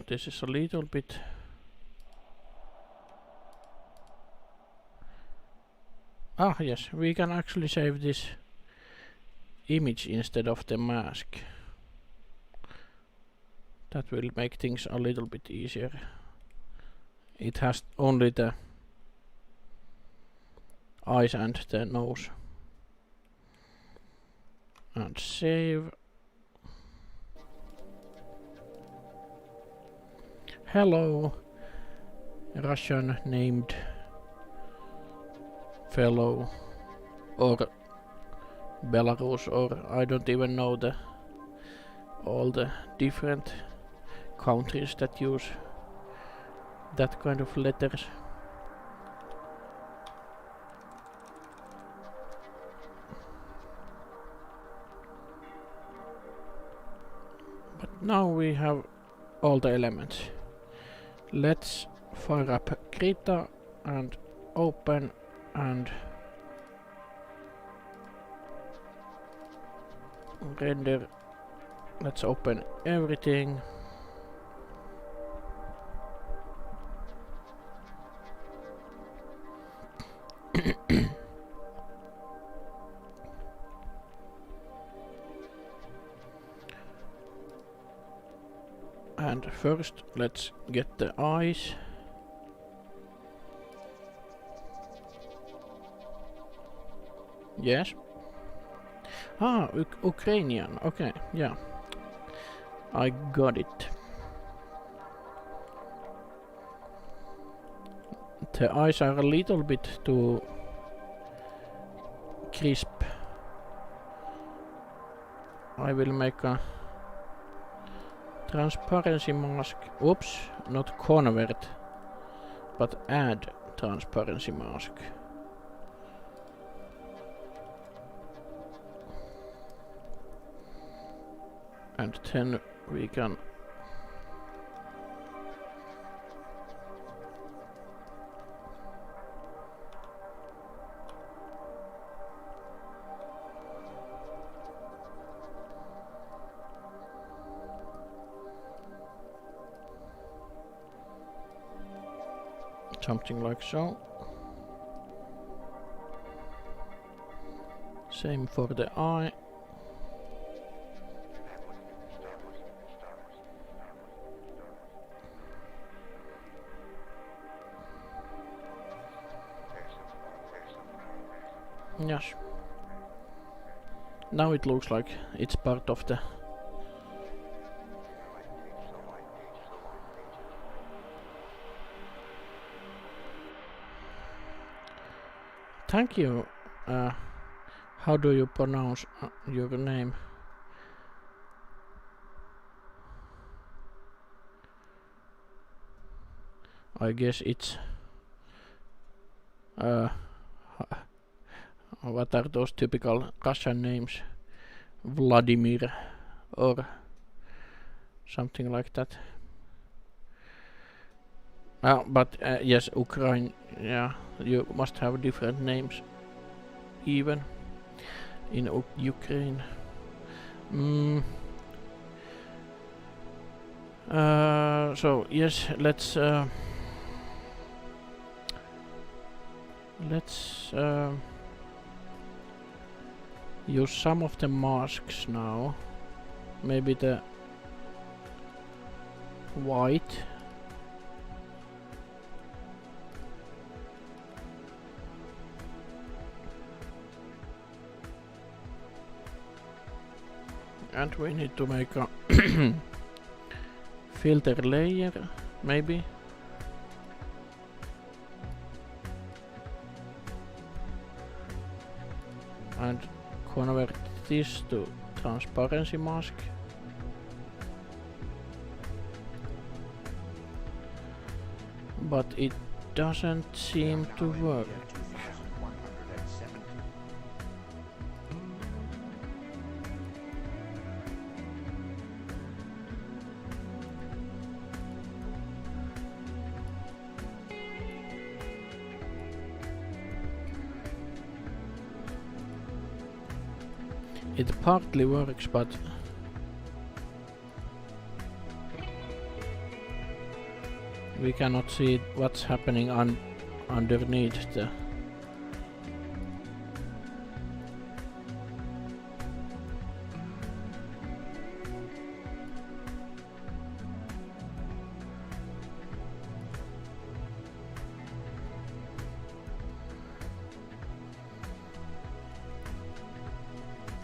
This is a little bit yes, we can actually save this image instead of the mask. That will make things a little bit easier. It has only the eyes and the nose. And save. Hello, Russian named fellow, or Belarus, or I don't even know all the different countries that use that kind of letters. But now we have all the elements. Let's fire up Krita and open and render. Let's open everything. And first let's get the eyes. Yes. Ah, Ukrainian. Okay, yeah. I got it. The eyes are a little bit too crisp. I will make a transparency mask. Oops, not convert, but add transparency mask. And then we can something like so. Same for the eye. Yes. Now it looks like it's part of the Thank you. How do you pronounce your name? I guess it's what are those typical Russian names? Vladimir or something like that. But yes, Ukraine, yeah, you must have different names even in Ukraine. So yes, let's use some of the masks now. Maybe the white. And we need to make a filter layer, maybe. And convert this to transparency mask. But it doesn't seem to work. It partly works, but we cannot see what's happening underneath the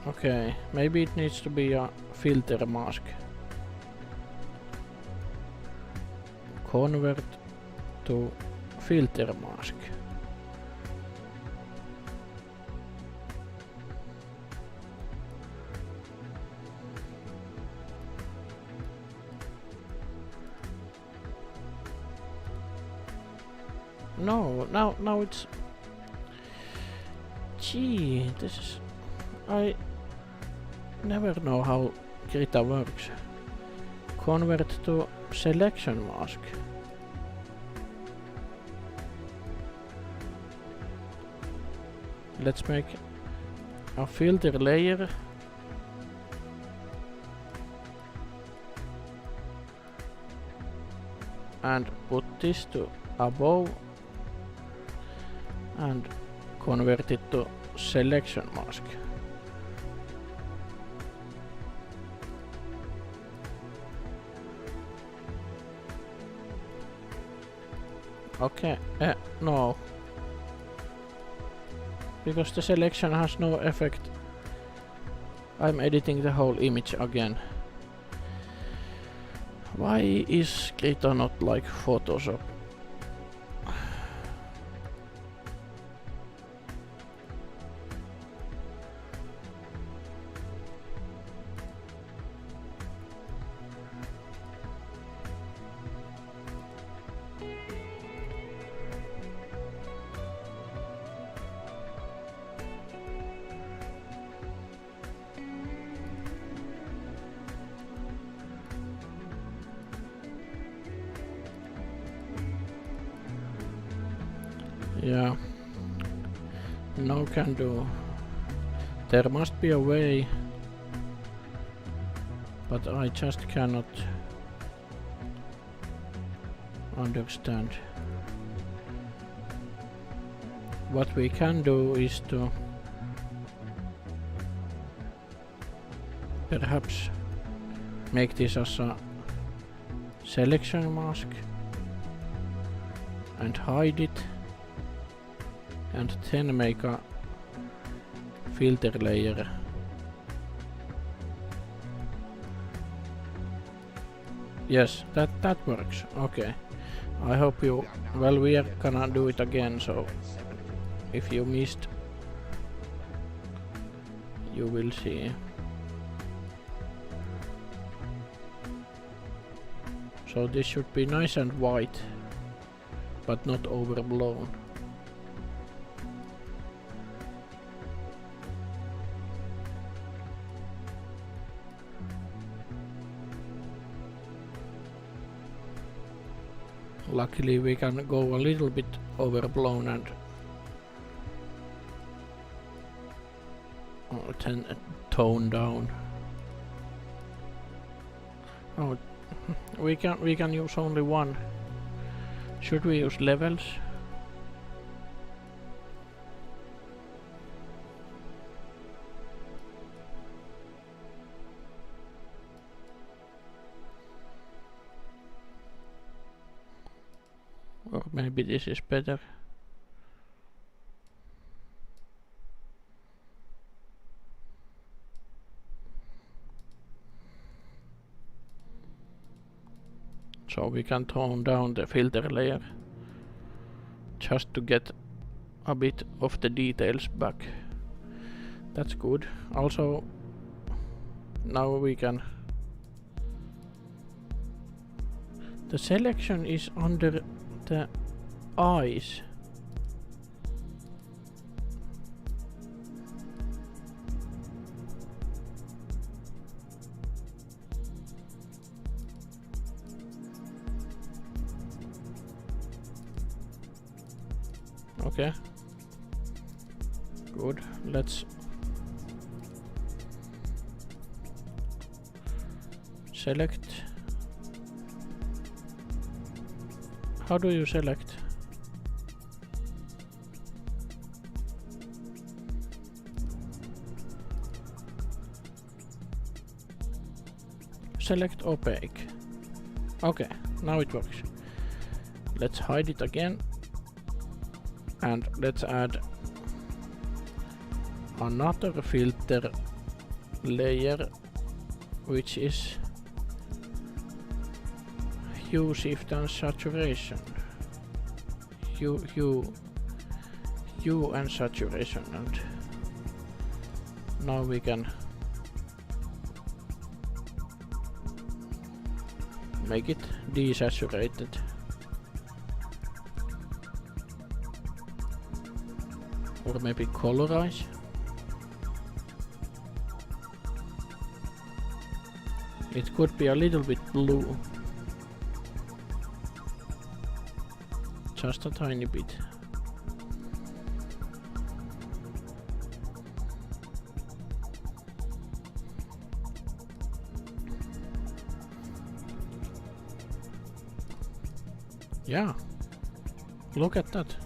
Okay, maybe it needs to be a filter mask. Convert to filter mask. No, now it's... Gee, this is... I never know how Krita works. convert to selection mask. Let's make a filter layer and put this to above and convert it to selection mask. Okay, no. Because the selection has no effect. I'm editing the whole image again. Why is Krita not like Photoshop? Yeah, no can do. There must be a way, but I just cannot understand. What we can do is to perhaps make this as a selection mask and hide it, and then make a filter layer. Yes, that works. Okay. I hope you... Well, we are gonna do it again, so if you missed, you will see. So this should be nice and white, but not overblown. Luckily we can go a little bit overblown and then tone down. Oh, we can use only one. Should we use levels? Or maybe this is better. So we can tone down the filter layer just to get a bit of the details back. That's good. Also, now we can... The selection is under the eyes. Okay. Good. Let's select. How do you select? Select opaque. Okay, now it works. Let's hide it again. And let's add another filter layer, which is hue, shift and saturation. Hue and saturation, and now we can make it desaturated. Or maybe colorize. It could be a little bit blue. Just a tiny bit. Yeah, look at that.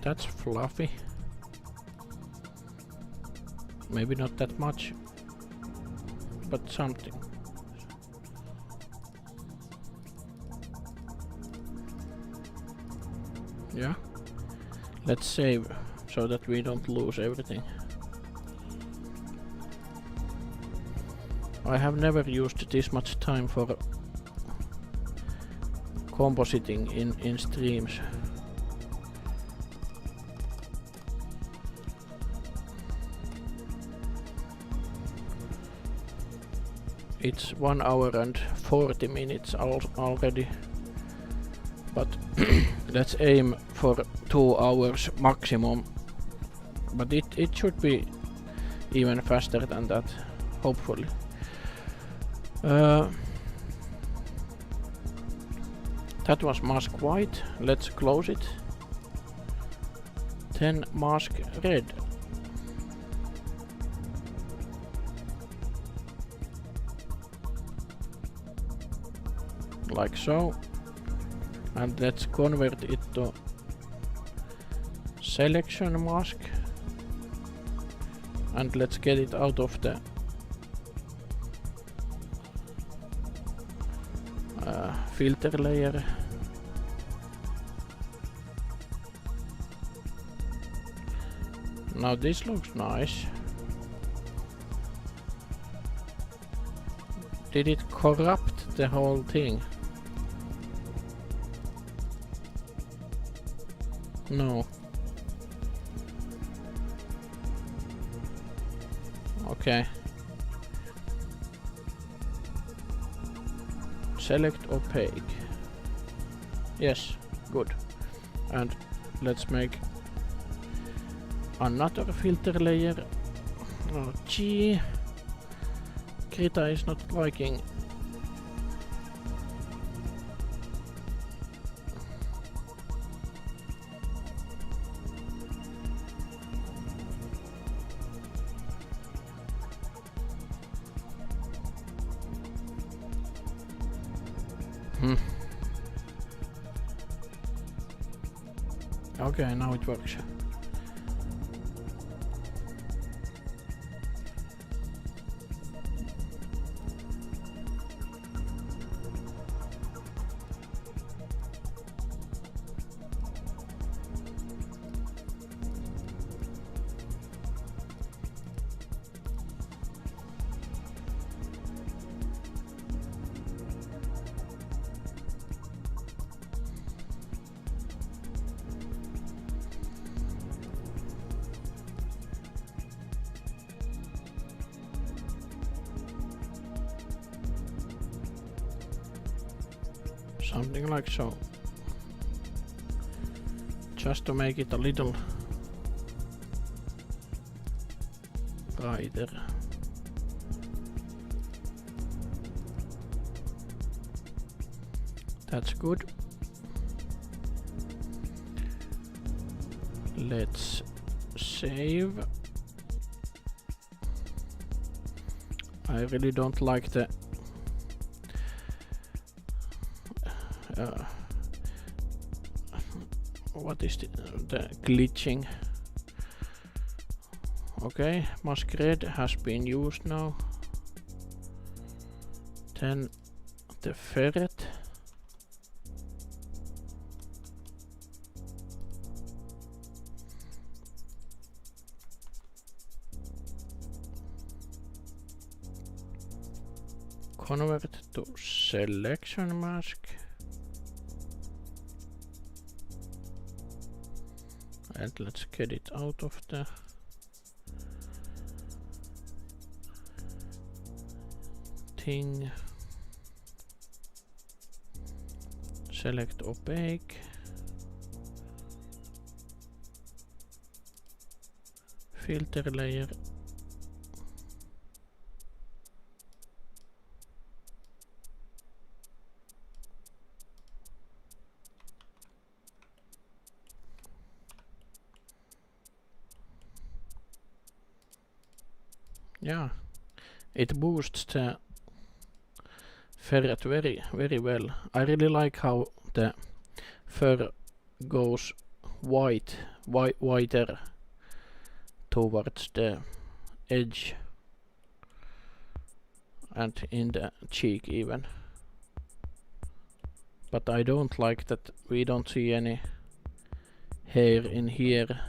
That's fluffy. Maybe not that much, but something. Yeah, let's save so that we don't lose everything. I have never used this much time for compositing in streams. It's 1 hour and 40 minutes already, but let's aim for 2 hours maximum, but it should be even faster than that, hopefully. That was mask white. Let's close it. Then mask red. Like so. And let's convert it to selection mask. And let's get it out of the filter layer. Now this looks nice. Did it corrupt the whole thing? No. Okay. Select opaque. Yes, good. And let's make another filter layer. Oh gee. Krita is not liking. Okay, now it works. Something like so. Just to make it a little brighter. That's good. Let's save. I really don't like the what is the glitching? Okay, mask red has been used now. Then the ferret. Convert to selection mask. And let's get it out of the thing. Select opaque. Filter layer. Yeah, it boosts the ferret very, very well. I really like how the fur goes whiter towards the edge and in the cheek even. But I don't like that we don't see any hair in here.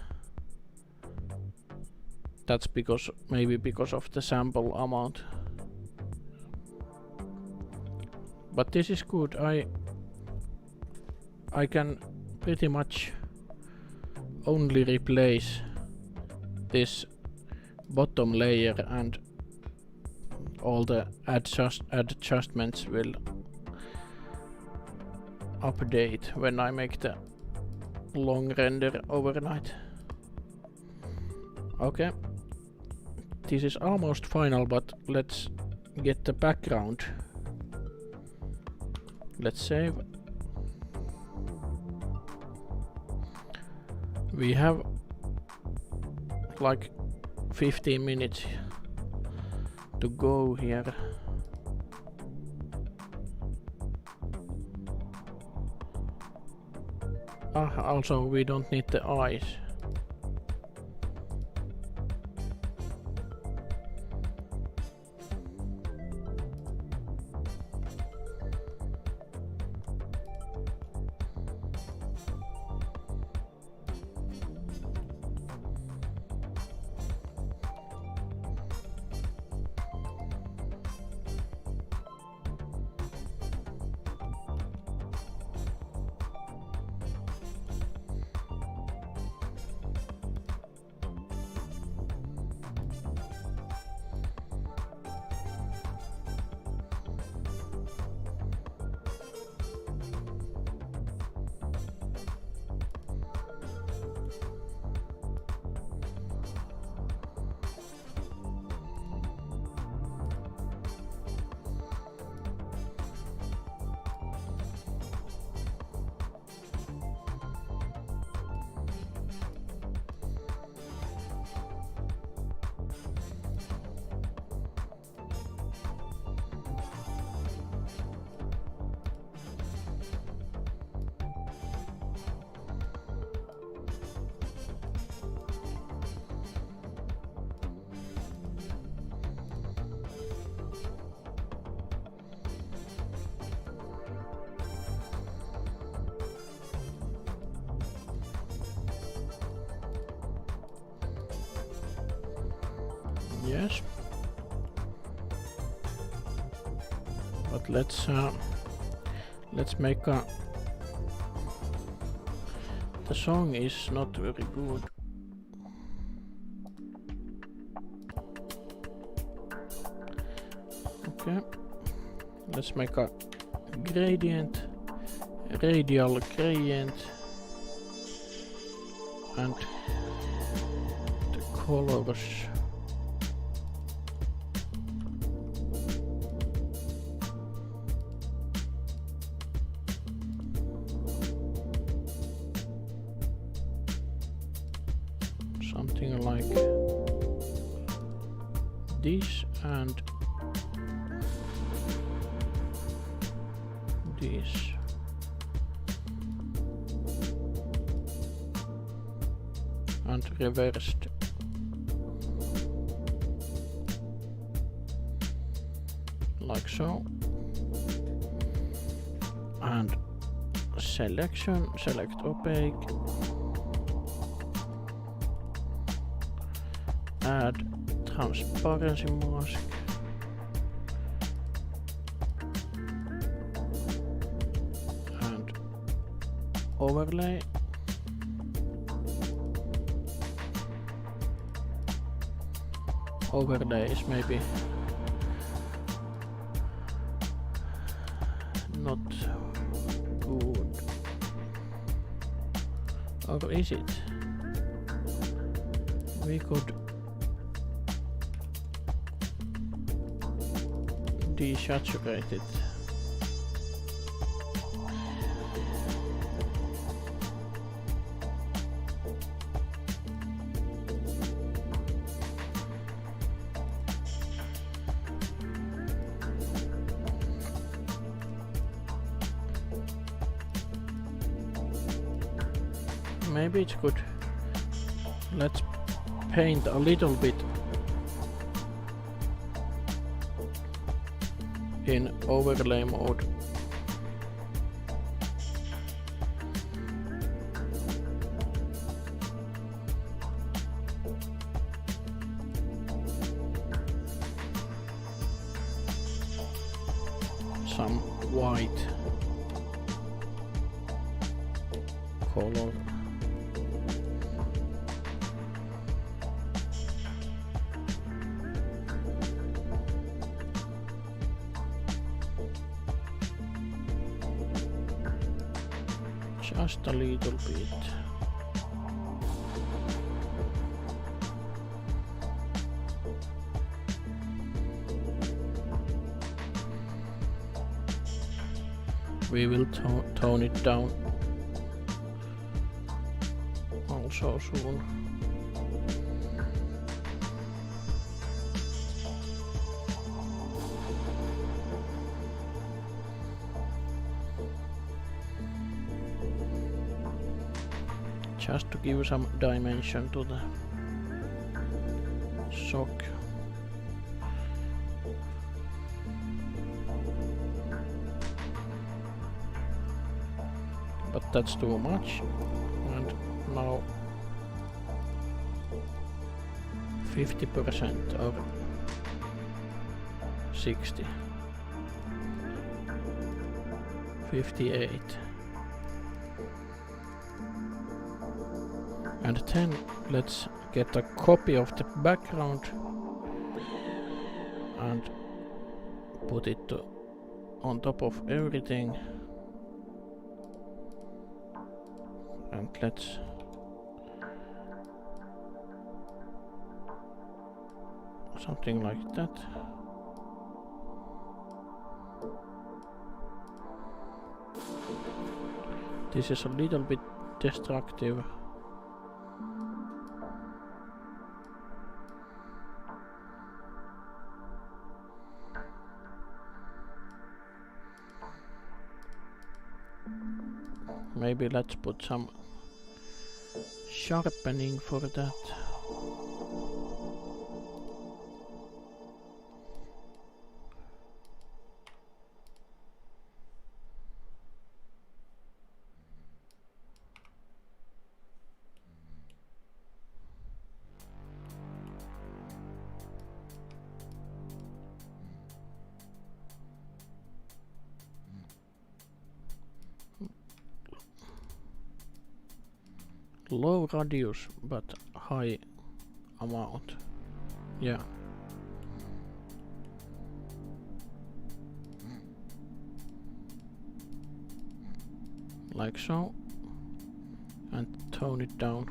That's maybe because of the sample amount. But this is good. I can pretty much only replace this bottom layer, and all the adjustments will update when I make the long render overnight. Okay, this is almost final, but let's get the background. Let's save. We have like 15 minutes to go here. Also we don't need the eyes. Yes. But let's make a... The song is not very good. Okay. Let's make a gradient, radial gradient, and the colors. Something like this and this. And reversed. Like so. And selection, select opaque. Add transparency mask. And overlay. Overlay is maybe not good. Or is it? We could desaturate it. maybe it's good. Let's paint a little bit in overlay mode. Some white color. Just a little bit. We will tone it down also soon. Just to give some dimension to the sock. But that's too much, and now 50% or 60, 58. And then let's get a copy of the background and put it on top of everything. And let's something like that. This is a little bit destructive. Maybe let's put some sharpening for that. Low radius but high amount. Yeah. Like so. And tone it down.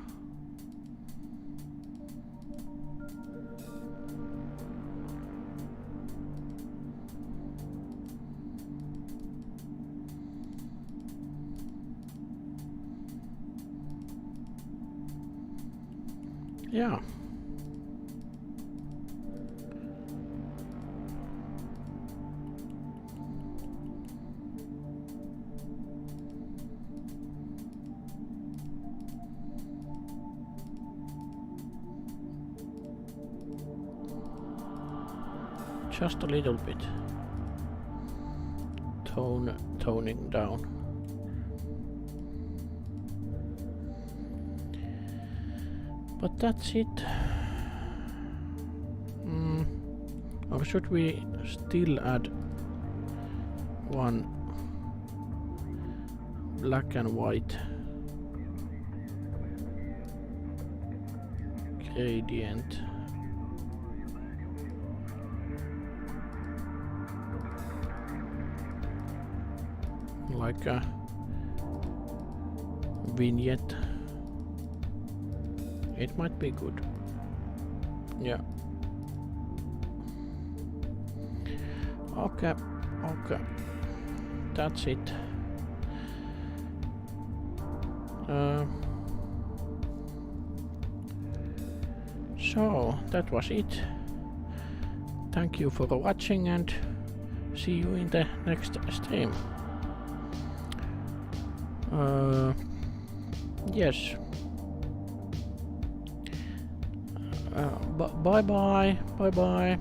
Yeah. Just a little bit. Toning down. But that's it. Or should we still add one black and white gradient? Like a vignette. It might be good. Yeah. Okay. That's it. So that was it. Thank you for watching and see you in the next stream. Yes. Bye bye. Bye bye.